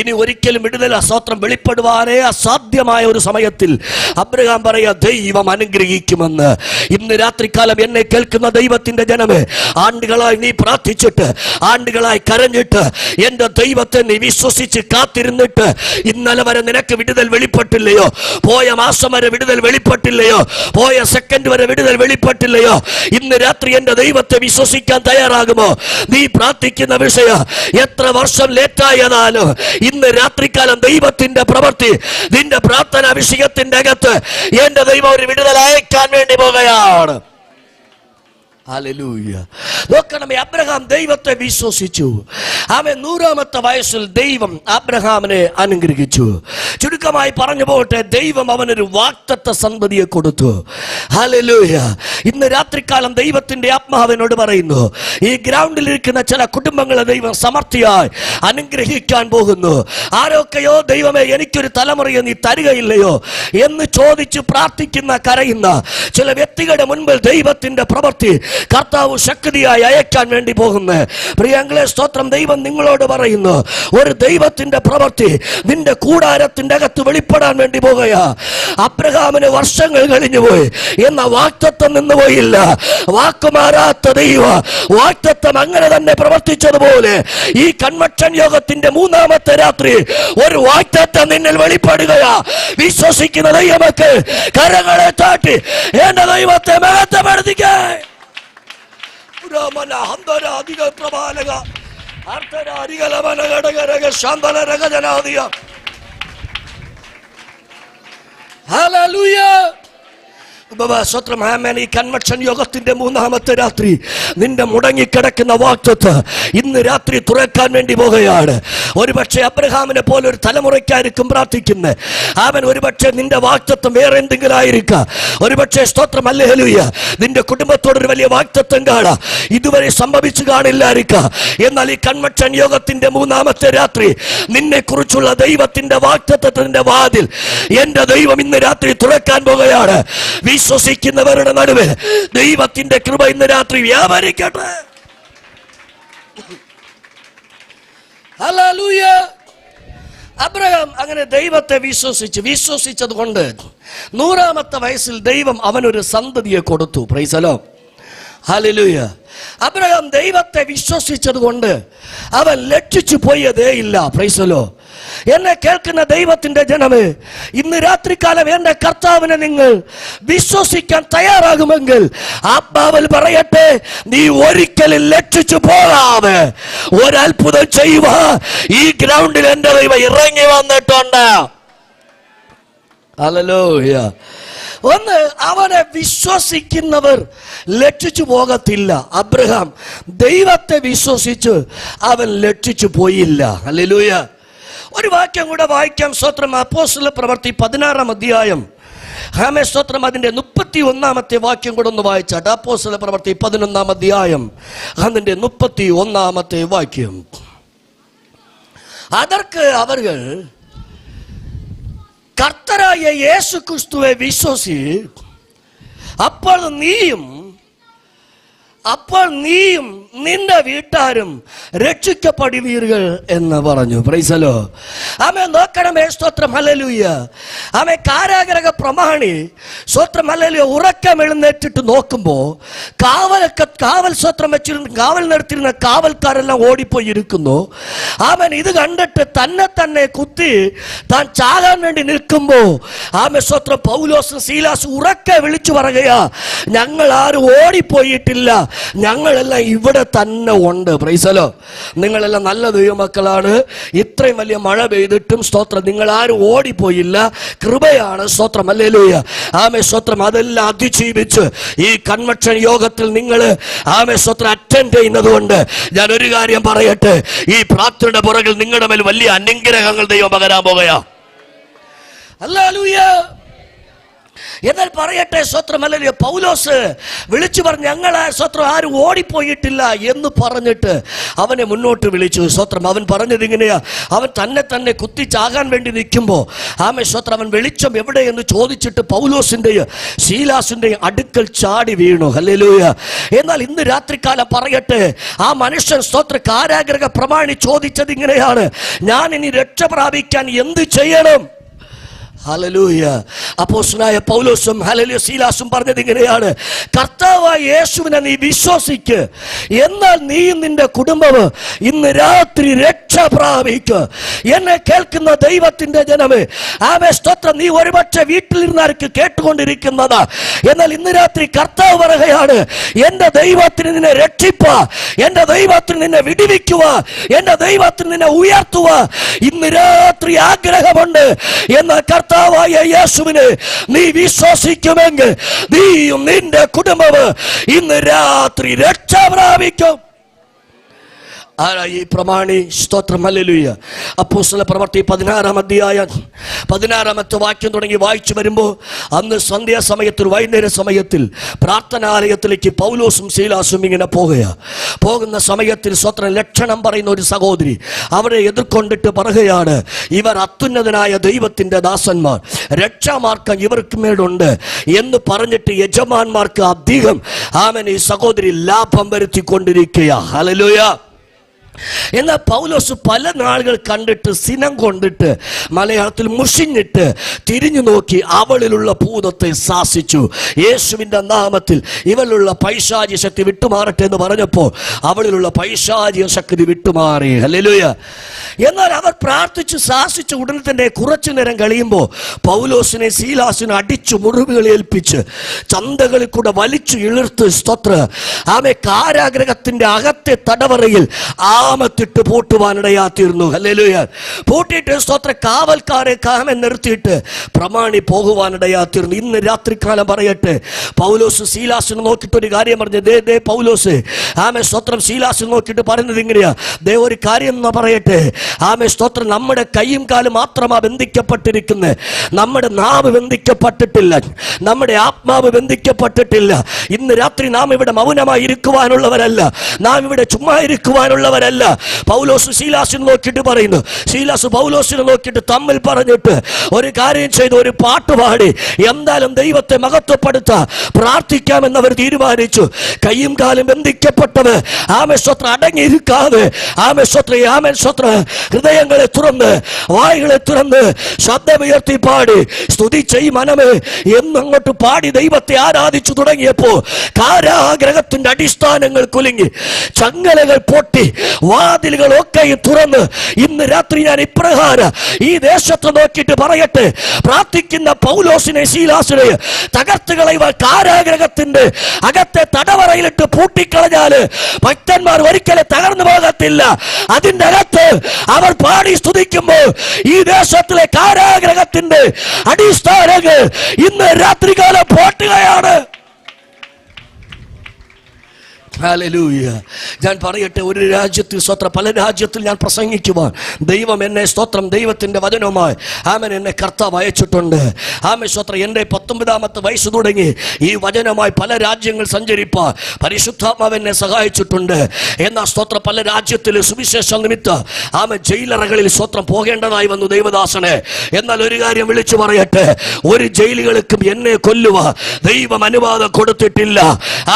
ഇനി ഒരിക്കലും വിടുതൽ സ്വത്രം വെളിപ്പെടുവാനേ അസാധ്യമായ ഒരു സമയത്തിൽ അബ്രഹാം പറയാ, ദൈവം അനുഗ്രഹിക്കുമെന്ന്. ഇന്ന് രാത്രികാലം എന്നെ കേൾക്കുന്ന ദൈവത്തിന്റെ ജനമേ, ആണ്ടുകളായി നീ പ്രാർത്ഥിച്ചിട്ട്, ആണ്ടുകളായി കരഞ്ഞിട്ട്, എന്റെ ദൈവത്തെ നീ വിശ്വസിച്ച് കാത്തിരുന്നിട്ട് ഇന്നലെ വരെ നിനക്ക് വിടുതൽ വെളിപ്പെട്ടു വെളിപ്പെട്ടില്ലയോ? പോയ മാസം വരെ വിടുതൽ വെളിപ്പെട്ടില്ലയോ? പോയ സെക്കൻഡ് വരെ വിടുതൽ വെളിപ്പെട്ടില്ലയോ? ഇന്ന് രാത്രി എന്റെ ദൈവത്തെ വിശ്വസിക്കാൻ തയ്യാറാകുമോ? നീ പ്രാർത്ഥിക്കുന്ന വിഷയം എത്ര വർഷം ലേറ്റായതാലും ഇന്ന് രാത്രികാലം ദൈവത്തിന്റെ പ്രവൃത്തി നിന്റെ പ്രാർത്ഥനാ വിഷയത്തിന്റെ അകത്ത് എന്റെ ദൈവം ഒരു വിടുതൽ അയക്കാൻ വേണ്ടി പോകുകയാണ്. ഹല്ലേലൂയ. നോക്കണമേ, അബ്രഹാം ദൈവത്തെ വിശ്വസിച്ചു. അവൻ 100ാമത്തെ വയസ്സിൽ ദൈവം അബ്രഹാമിനെ അനുഗ്രഹിച്ചു. ചുരുക്കമായി പറഞ്ഞു പോകട്ടെ, ദൈവം അവനൊരു വാഗ്ദത്ത സന്തതിയെ കൊടുത്തു. ഹല്ലേലൂയ. ഇന്ന് രാത്രികാലം ദൈവത്തിന്റെ ആത്മാവിനോട് പറയുന്നു, ഈ ഗ്രൗണ്ടിൽ ഇരിക്കുന്ന ചില കുടുംബങ്ങളെ ദൈവം സമൃദ്ധിയായി അനുഗ്രഹിക്കാൻ പോകുന്നു. ആരൊക്കെയോ ദൈവമേ എനിക്കൊരു തലമുറയെ നീ തരികയില്ലയോ എന്ന് ചോദിച്ച് പ്രാർത്ഥിക്കുന്ന കരയുന്ന ചില വ്യക്തികളുടെ മുൻപിൽ ദൈവത്തിന്റെ പ്രവൃത്തി കർത്താവ് ശക്തിയായി അയക്കാൻ വേണ്ടി പോകുന്നു. പ്രിയങ്ങളെ, സ്തോത്രം. ദൈവം നിങ്ങളോട് പറയുന്നു, ഒരു ദൈവത്തിന്റെ പ്രവൃത്തി നിന്റെ കൂടാരത്തിന്റെ അകത്ത് വെളിപ്പെടാൻ വേണ്ടി പോകുക. അബ്രഹാമിന് വർഷങ്ങൾ കഴിഞ്ഞുപോയി, എന്ന വാഗ്ദത്തം നിന്നുപോയില്ല. വാക്കുമാറാത്ത ദൈവ വാഗ്ദത്തം അങ്ങനെ തന്നെ പ്രവർത്തിച്ചതുപോലെ ഈ കൺവെൻഷൻ യോഗത്തിന്റെ 3ാമത്തെ രാത്രി ഒരു വാഗ്ദത്തം നിന്നിൽ വെളിപ്പെടുകയാ. വിശ്വസിക്കുന്ന ദൈവമൊക്കെ കരങ്ങളെ താട്ടി എന്റെ ദൈവത്തെ മഹത്വപ്പെടുത്തിക്കേ. Hallelujah. ഈ കൺവെൻഷൻ യോഗത്തിന്റെ 3ാമത്തെ രാത്രി നിന്റെ മുടങ്ങിക്കിടക്കുന്ന വാഗ്ദത്തം ഇന്ന് രാത്രി തുറക്കാൻ വേണ്ടി പോകുകയാണ്. ഒരുപക്ഷെ അബ്രഹാമിനെ പോലെ ഒരു തലമുറയ്ക്കായിരിക്കും പ്രാർത്ഥിക്കുന്നത്. അവൻ ഒരുപക്ഷെ നിന്റെ വാഗ്ദത്തം വേറെ എന്തെങ്കിലും ആയിരിക്കാം. ഒരുപക്ഷെ സ്തോത്രം ഹല്ലേലൂയ നിന്റെ കുടുംബത്തോടൊരു വലിയ വാഗ്ദത്തം കാണാം, ഇതുവരെ സംഭവിച്ചു കാണില്ലായിരിക്കാം. എന്നാൽ ഈ കൺവെൻഷൻ യോഗത്തിന്റെ 3ാമത്തെ രാത്രി നിന്നെ കുറിച്ചുള്ള ദൈവത്തിന്റെ വാഗ്ദത്തത്തിന്റെ വാതിൽ എന്റെ ദൈവം ഇന്ന് രാത്രി തുറക്കാൻ പോകുകയാണ്. വിശ്വസിക്കുന്നവരുടെ നടുവിൽ ദൈവത്തിന്റെ കൃപ ഇന്ന് രാത്രി വ്യാപരിക്കട്ടെ. ഹല്ലേലൂയ. അബ്രഹാം അങ്ങനെ ദൈവത്തെ വിശ്വസിച്ചത് കൊണ്ട് 100ാമത്തെ വയസ്സിൽ ദൈവം അവനൊരു സന്തതിയെ കൊടുത്തു. Price the Lord. Hallelujah. Abraham ദൈവത്തെ വിശ്വസിച്ചത് കൊണ്ട് അവൻ ലജ്ജിച്ചു പോയതേ ഇല്ല. Price the Lord. എന്നെ കേൾക്കുന്ന ദൈവത്തിന്റെ ജനമേ, ഇന്ന് രാത്രികാലം എന്റെ കർത്താവിനെ നിങ്ങൾ വിശ്വസിക്കാൻ തയ്യാറാകുമെങ്കിൽ ആത്മാവിൽ പറയട്ടെ, നീ ഒരിക്കലും ലജ്ജിച്ചു പോകാതെ ഒരത്ഭുതം ചെയ്യുക. ഈ ഗ്രൗണ്ടിൽ എന്റെ ദൈവം ഇറങ്ങി വന്നിട്ടുണ്ട്. ഹല്ലേലൂയ. ഒന്ന്, അവനെ വിശ്വസിക്കുന്നവർ ലജ്ജിച്ചു പോകത്തില്ല. അബ്രഹാം ദൈവത്തെ വിശ്വസിച്ച് അവൻ ലജ്ജിച്ചു പോയില്ല. ഹല്ലേലൂയ. ഒരു വാക്യം കൂടെ വായിക്കാം. സ്തോത്രം. അപ്പോസ്തല പ്രവൃത്തി 16ാം അധ്യായം. ആമേ സ്തോത്രം. അതിന്റെ 31ാമത്തെ വാക്യം കൂടെ ഒന്ന് വായിച്ചാട്ട്. അപ്പോസ്തല പ്രവൃത്തി 11ാം അധ്യായം അതിന്റെ 31ാമത്തെ വാക്യം. അതற்கு அவர்கள் കർത്തരായ യേശു ക്രിസ്തുവെ വിശ്വസി, അപ്പോൾ നീയും നിന്റെ വീട്ടാരും രക്ഷിക്കപ്പെടുവീர்கள் എന്ന് പറഞ്ഞു. Praise the Lord. ആമേൻ. നോക്കണമേ. സ്തോത്രം. ഹല്ലേലൂയ. ആമേൻ. കാരാഗൃഹ പ്രമാണി സ്തോത്രം ഹല്ലേലൂയ ഉറക്കം എഴുന്നേറ്റിട്ട് നോക്കുമ്പോ കാവൽ സ്തോത്രം വെച്ചിരുന്ന കാവൽ നടത്തിയിരുന്ന കാവൽക്കാരെല്ലാം ഓടിപ്പോയി ഇരിക്കുന്നു. ആമേൻ. ഇത് കണ്ടിട്ട് തന്നെ കുത്തി താൻ ചാകാൻ വേണ്ടി നിൽക്കുമ്പോ ആമേൻ സ്തോത്രം പൗലോസും സീലാസും ഉറക്കെ വിളിച്ചു പറയുകയാ, ഞങ്ങൾ ആരും ഓടിപ്പോയിട്ടില്ല, ഞങ്ങളെല്ലാം ഇവിടെ തന്നെ ഉണ്ട്. Price the Lord. നിങ്ങളെല്ലാം നല്ല ദൈവമക്കളാണ്. ഇത്രയും വലിയ മഴ പെയ്തിട്ടും സ്തോത്രം നിങ്ങൾ ആരും ഓടിപ്പോയില്ല. കൃപയാണ്. സ്തോത്രം. ഹല്ലേലൂയ. ആമേ സ്തോത്രം. അതെല്ലാം അതിജീവിച്ച് ഈ കൺവെൻഷൻ യോഗത്തിൽ നിങ്ങൾ ആമേ സ്തോത്രം അറ്റൻഡ് ചെയ്യുന്നത് കൊണ്ട് ഞാൻ ഒരു കാര്യം പറയട്ടെ, ഈ പ്രാർത്ഥനയുടെ പുറകിൽ നിങ്ങളുടെ മേൽ വലിയ അനുഗ്രഹങ്ങൾ ദൈവം പകരാൻ പോകുകയാ. ഹല്ലേലൂയ. എന്നാൽ പറയട്ടെ, സ്തോത്രം ഹല്ലേലൂയ, പൗലോസ് വിളിച്ചു പറഞ്ഞു, ഞങ്ങൾ സ്തോത്രം ആരും ഓടിപ്പോയിട്ടില്ല എന്ന് പറഞ്ഞിട്ട് അവനെ മുന്നോട്ട് വിളിച്ചു. സ്തോത്രം. അവൻ പറഞ്ഞത് ഇങ്ങനെയാ, അവൻ തന്നെ കുത്തിച്ചാകാൻ വേണ്ടി നിൽക്കുമ്പോൾ ആമേ സ്തോത്രം അവൻ വെളിച്ചം എവിടെയെന്ന് ചോദിച്ചിട്ട് പൗലോസിന്റെയും ശീലാസിന്റെയും അടുക്കൽ ചാടി വീണു. ഹല്ലേലൂയ. എന്നാൽ ഇന്ന് രാത്രികാലം പറയട്ടെ, ആ മനുഷ്യൻ സ്തോത്ര കാരാഗൃഹ പ്രമാണി ചോദിച്ചത് ഇങ്ങനെയാണ്, ഞാൻ ഇനി രക്ഷ പ്രാപിക്കാൻ എന്ത് ചെയ്യണം? ഹല്ലേലൂയ. അപ്പോസ്തലനായ പൗലോസും ഹല്ലേലൂയ സീലാസും പറഞ്ഞത് ഇങ്ങനെയാണ്: കർത്താവായ യേശുവിനെ നീ വിശ്വസിക്ക്, എന്നാൽ നീയും നിന്റെ കുടുംബവും ഇന്ന് രാത്രി രക്ഷ പ്രാപിക്കുക. എന്നെ കേൾക്കുന്ന ദൈവത്തിന്റെ ജനമേ, ആമേൻ സ്തോത്രം. നീ ഒരുപക്ഷെ വീട്ടിലിരുന്നാർക്ക് കേട്ടുകൊണ്ടിരിക്കുന്നതാ, എന്നാൽ ഇന്ന് രാത്രി കർത്താവ് പറയുകയാണ്: എന്റെ ദൈവത്തിന് നിന്നെ രക്ഷിപ്പ, എന്റെ ദൈവത്തിന് നിന്നെ വിടുവിക്കുക, എന്റെ ദൈവത്തിന് നിന്നെ ഉയർത്തുക ഇന്ന് രാത്രി ആഗ്രഹമുണ്ട്. എന്നാൽ കർത്താവായ യേശുവിനെ നീ വിശ്വസിക്കുമെങ്കിൽ നീയും നിന്റെ കുടുംബവും ഇന്ന് രാത്രി രക്ഷ പ്രാപിക്കും. ഈ പ്രമാണി സ്തോത്രം. ഹല്ലേലൂയ. അപ്പോസ്തല പ്രവൃത്തി 16-ാം അധ്യായം 16-ാമത്തെ വാക്യം തുടങ്ങി വായിച്ചു വരുമ്പോൾ, അന്ന് സന്ധ്യാസമയത്തിൽ വൈകുന്നേര സമയത്തിൽ പ്രാർത്ഥനാലയത്തിലേക്ക് പൗലോസും ശീലാസും ഇങ്ങനെ പോകുന്ന സമയത്തിൽ സ്തോത്രം ലക്ഷണം പറയുന്ന ഒരു സഹോദരി അവരെ എതിർക്കൊണ്ടിട്ട് പറയുകയാണ്: ഇവർ അത്യുന്നതനായ ദൈവത്തിന്റെ ദാസന്മാർ, രക്ഷാമാർഗം ഇവർക്ക് മേലുണ്ട് എന്ന് പറഞ്ഞിട്ട് യജമാന്മാർക്ക് അധികം ആമേൻ ഈ സഹോദരി ലാഭം വരുത്തിക്കൊണ്ടിരിക്കുക. ഹല്ലേലൂയ. എന്നാൽ പൗലോസ് പല നാളുകൾ കണ്ടിട്ട് സിനം കൊണ്ടിട്ട് മലയാളത്തിൽ മുഷിഞ്ഞിട്ട് തിരിഞ്ഞു നോക്കി അവളിലുള്ള ഭൂതത്തെ ശാസിച്ചു. യേശുവിൻ്റെ നാമത്തിൽ ഇവളിലുള്ള പൈശാചിക ശക്തി വിട്ടുമാറട്ടെ എന്ന് പറഞ്ഞപ്പോൾ അവളിലുള്ള പൈശാചിക ശക്തി വിട്ടുമാറി. ഹല്ലേലൂയ. എന്നാൽ അവർ പ്രാർത്ഥിച്ച് ശാസിച്ച് ഉടനെ തന്നെ കുറച്ചു നേരം കഴിയുമ്പോൾ പൗലോസിനെ ശീലാസിനെ അടിച്ചു മുറിവുകൾ ഏൽപ്പിച്ച് ചന്തകളിൽ കൂടെ വലിച്ചു ഇളിർത്ത് സ്തോത്ര ആമേ കാരാഗ്രഹത്തിന്റെ അകത്തെ തടവറയിൽ ആമത്തിട്ട് പൂട്ടുവാനിടയാത്തിരുന്നു. ഹല്ലേലൂയ. പൂട്ടിയിട്ട് സ്തോത്ര കാവൽക്കാരെ കാമൻ നിർത്തിയിട്ട് പ്രമാണി പോകുവാനിടയാത്തിരുന്നു. ഇന്ന് രാത്രികാലം പറയട്ടെ, പൗലോസ് ശീലാസിനെ നോക്കിയിട്ട് ഒരു കാര്യം പറഞ്ഞു. ദേ പൗലോസ് ആമേ സ്തോത്രം ശീലാസിനെ നോക്കിയിട്ട് പറയുന്നത് ഇങ്ങനെയാ: ദേ ഒരു കാര്യം എന്ന് പറയട്ടെ, ആമേ സ്തോത്രം, നമ്മുടെ കൈയും കാലും മാത്രമാ ബന്ധിക്കപ്പെട്ടിരിക്കുന്നത്, നമ്മുടെ നാവ് ബന്ധിക്കപ്പെട്ടിട്ടില്ല, നമ്മുടെ ആത്മാവ് ബന്ധിക്കപ്പെട്ടിട്ടില്ല. ഇന്ന് രാത്രി നാം ഇവിടെ മൗനമായി ഇരിക്കുവാനുള്ളവരല്ല, നാം ഇവിടെ ചുമ്മാ ഇരിക്കുവാനുള്ളവരല്ല. പൗലോസ് ശീലാസിനെ നോക്കിയിട്ട് പറയുന്നു, ശീലാസ് പൗലോസിനെ നോക്കിയിട്ട് തമ്മിൽ പറഞ്ഞിട്ട് ഒരു കാര്യം ചെയ്ത് ഒരു പാട്ടുപാടി എന്തായാലും ദൈവത്തെ മഹത്വപ്പെടുത്താൻ പ്രാർത്ഥിക്കാമെന്ന് അവർ തീരുമാനിച്ചു. കൈയും കാലും ബന്ധിക്കപ്പെട്ടവർ ആമേ സ്തോത്രം അടങ്ങിയിരിക്കാതെ ആമേ സ്തോത്രം ഹൃദയങ്ങളെ തുറന്ന് വായുകളെ തുറന്ന് ശബ്ദമുയർത്തി പാടി സ്തുതിച്ച ഈ മനമേ എന്നങ്ങോട്ട് പാടി ദൈവത്തെ ആരാധിച്ചു തുടങ്ങിയപ്പോ കാരാഗ്രഹത്തിന്റെ അടിസ്ഥാനങ്ങൾ കുലുങ്ങി, ചങ്ങലകൾ പൊട്ടി, വാതിലുകൾ ഒക്കെയും തുറന്ന് ഇന്ന് രാത്രി ഞാൻ ഇപ്രകാരം ഈ ദേശത്ത് നോക്കിയിട്ട് പറയട്ടെ, പ്രാർത്ഥിക്കുന്ന പൗലോസിനെ ശീലാസിനെ തകർത്തുകളയുവാൻ കാരാഗ്രഹത്തിന്റെ അകത്തെ തടവറയിലിട്ട് പൂട്ടിക്കളഞ്ഞാല് ഭക്തന്മാർ ഒരിക്കലും തകർന്നു പോകത്തില്ല. അതിന്റെ അകത്ത് അവർ പാടി സ്തുതിക്കുമ്പോൾ ഈ ദേശത്തിലെ കാരാഗ്രഹത്തിന്റെ അടിസ്ഥാനങ്ങൾ ഇന്ന് രാത്രികാലം പൊട്ടുകയാണ്. ഹല്ലേലൂയ. ഞാൻ പറയട്ടെ, ഒരു രാജ്യത്തിൽ സ്തോത്രം, പല രാജ്യത്തിൽ ഞാൻ പ്രസംഗിക്കുവാൻ ദൈവം എന്നെ സ്തോത്രം ദൈവത്തിന്റെ വചനവുമായി ആമേൻ എന്നെ കർത്താവ് അയച്ചിട്ടുണ്ട്. ആമേൻ സ്തോത്രം. എൻ്റെ 19-ാമത്തെ വയസ്സ് തുടങ്ങി ഈ വചനമായി പല രാജ്യങ്ങൾ സഞ്ചരിപ്പാൻ പരിശുദ്ധാത്മാവ് എന്നെ സഹായിച്ചിട്ടുണ്ട്. എന്നാൽ സ്തോത്രം പല രാജ്യത്തിൽ സുവിശേഷ നിമിത്തം ആമേൻ ജയിലറകളിൽ സ്തോത്രം പോകേണ്ടതായി വന്നു ദൈവദാസനെ. എന്നാൽ ഒരു കാര്യം വിളിച്ചു പറയട്ടെ, ഒരു ജയിലുകൾക്കും എന്നെ കൊല്ലുവാൻ ദൈവം അനുവാദം കൊടുത്തിട്ടില്ല.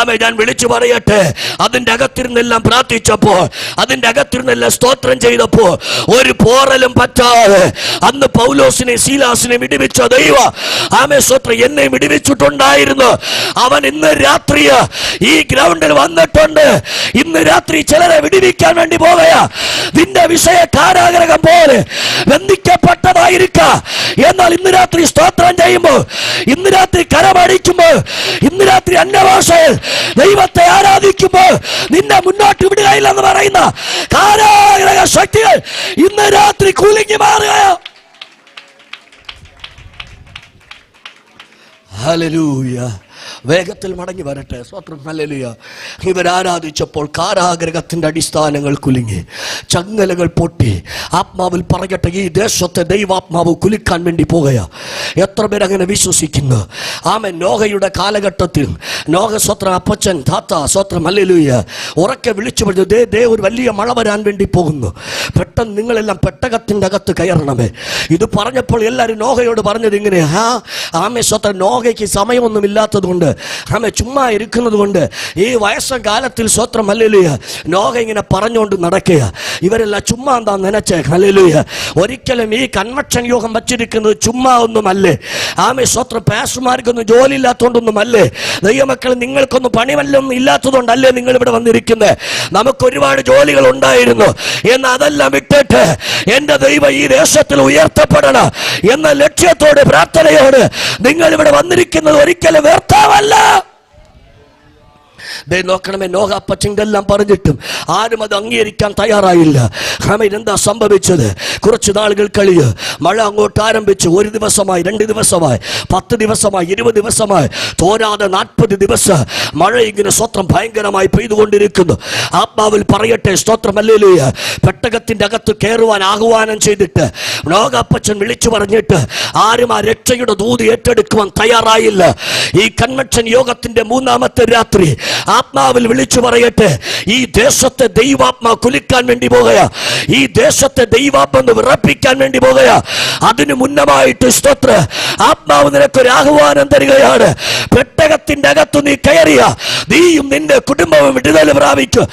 ആമേൻ. ഞാൻ വിളിച്ചു പറയട്ടെ, അതിന്റെ അകത്തിരുന്നെല്ലാം പ്രാർത്ഥിച്ചപ്പോ, അതിന്റെ അകത്തിരുന്നെല്ലാം സ്തോത്രം ചെയ്തപ്പോ ഒരു പോറലും പറ്റാതെ അന്ന് പൗലോസിനെ ശീലാസിനെ വിടുവിച്ച ദൈവം ആമേ സ്തോത്രം എന്നെ വിടുവിച്ചിട്ടുണ്ടായിരുന്നു. അവൻ ഇന്ന് രാത്രി ഈ ഗ്രൗണ്ടിൽ വന്നിട്ടുണ്ട്. ഇന്ന് രാത്രി ചിലരെ വിടുവിക്കാൻ വേണ്ടി പോകയാ. നിന്റെ വിഷയ കാരാഗ്രഹം പോലെ ബന്ധിക്കപ്പെട്ടതായിരിക്കാം. എന്നാൽ ഇന്ന് രാത്രി സ്തോത്രം ചെയ്യുമ്പോ, ഇന്ന് രാത്രി കരമടിക്കുമ്പോ, ഇന്ന് രാത്രി അന്യഭാഷയിൽ ദൈവത്തെ ആരാധിക്കുമ്പോ നിന്നെ മുന്നോട്ട് വിടുകയില്ലെന്ന് പറയുന്ന കാരാഗ്രഹ ശക്തികൾ ഇന്ന് രാത്രി കുലുങ്ങി മാറുകയോ. ഹല്ലേലൂയ. വേഗത്തിൽ മടങ്ങി വരട്ടെ. സ്തോത്രം. ഹല്ലേലൂയ. ഇവരാരാധിച്ചപ്പോൾ കാരാഗ്രഹത്തിന്റെ അടിസ്ഥാനങ്ങൾ കുലുങ്ങി, ചങ്ങലകൾ പൊട്ടി. ആത്മാവിൽ പറയട്ടെ, ഈ ദേശത്തെ ദൈവാത്മാവ് കുലുക്കാൻ വേണ്ടി പോകുക. എത്ര പേർ അങ്ങനെ വിശ്വസിക്കുന്നു? ആമേൻ. നോഹയുടെ കാലഘട്ടത്തിൽ നോഹ സ്വത്രം അപ്പച്ചൻ താത്ത സ്വത്രം ഹല്ലേലൂയ ഉറക്കെ വിളിച്ചു പറഞ്ഞു, ദേ ഒരു വലിയ മഴ വരാൻ വേണ്ടി പോകുന്നു, പെട്ടെന്ന് നിങ്ങളെല്ലാം പെട്ടകത്തിന്റെ അകത്ത് കയറണമേ. ഇത് പറഞ്ഞപ്പോൾ എല്ലാവരും നോഹയോട് പറഞ്ഞത് ഇങ്ങനെ, ആമേ സ്വത്രം നോഹയ്ക്ക് സമയമൊന്നും ഇല്ലാത്തതുകൊണ്ട് ആമേ ചുമ്മാ ഇരിക്കുന്നത് കൊണ്ട് ഈ വയസ്സകാലത്തിൽ സ്വത്രം ഹല്ലേലൂയ നോഹ ഇങ്ങനെ പറഞ്ഞുകൊണ്ട് നടക്കുക. ഇവരെല്ലാം ചുമ്മാ എന്താ നനച്ചേ ഹല്ലേലൂയ. ഒരിക്കലും ഈ കൺവെൻഷൻ യോഗം വച്ചിരിക്കുന്നത് ചുമ്മാ ഒന്നുമല്ലേ. ആമേ സ്വത്രം പാസ്റ്റർമാർക്കൊന്നും ജോലി ഇല്ലാത്തതുകൊണ്ടൊന്നുമല്ലേ. ദൈവമക്കൾ നിങ്ങൾക്കൊന്നും പണി വല്ലൊന്നും ഇല്ലാത്തതുകൊണ്ടല്ലേ നിങ്ങൾ ഇവിടെ വന്നിരിക്കുന്നത്. നമുക്ക് ഒരുപാട് ജോലികൾ ഉണ്ടായിരുന്നു. എന്നാൽ അതെല്ലാം വിട്ടിട്ട് എന്റെ ദൈവം ഈ ദേശത്തിൽ ഉയർത്തപ്പെടണം എന്ന ലക്ഷ്യത്തോട് പ്രാർത്ഥനയോട് നിങ്ങൾ ഇവിടെ വന്നിരിക്കുന്നത് ഒരിക്കലും വ്യർത്ഥമല്ല. നോക്കണമേ, നോഹ അപ്പച്ചെല്ലാം പറഞ്ഞിട്ടും ആരും അത് അംഗീകരിക്കാൻ തയ്യാറായില്ല. എന്താ സംഭവിച്ചത്? കുറച്ച് നാളുകൾ കഴിയ് മഴ അങ്ങോട്ട് ആരംഭിച്ചു. 1 ദിവസമായി, 2 ദിവസമായി, 10 ദിവസമായി, 20 ദിവസമായി, തോരാതെ 40 ദിവസം മഴ ഇങ്ങനെ സ്വത്രം ഭയങ്കരമായി പെയ്തുകൊണ്ടിരിക്കുന്നു. ആത്മാവിൽ പറയട്ടെ, സ്തോത്രം ഹല്ലേലൂയ. പെട്ടകത്തിന്റെ അകത്ത് കയറുവാൻ ആഹ്വാനം ചെയ്തിട്ട് നോഹ അപ്പച്ചൻ വിളിച്ചു പറഞ്ഞിട്ട് ആരും ആ രക്ഷയുടെ ദൂത് ഏറ്റെടുക്കുവാൻ തയ്യാറായില്ല. ഈ കൺവെൻഷൻ യോഗത്തിന്റെ 3ാമത്തെ രാത്രി ആത്മാവിൽ വിളിച്ചു പറയട്ടെ, ഈ ദേശത്തെ ദൈവാത്മാ കുലിക്കാൻ വേണ്ടി പോകുക. ഈ ദേശത്തെ ദൈവാത്മ വിറപ്പിക്കാൻ വേണ്ടി പോകുക. അതിനു മുന്നമായിട്ട് സ്തോത്ര ആത്മാവ് നിനക്കൊരു ആഹ്വാനം തരികയാണ്. പെട്ടകത്തിന്റെ അകത്ത് നീ കയറിയ നീയും നിന്റെ കുടുംബവും വിടുതൽ പ്രാപിക്കും.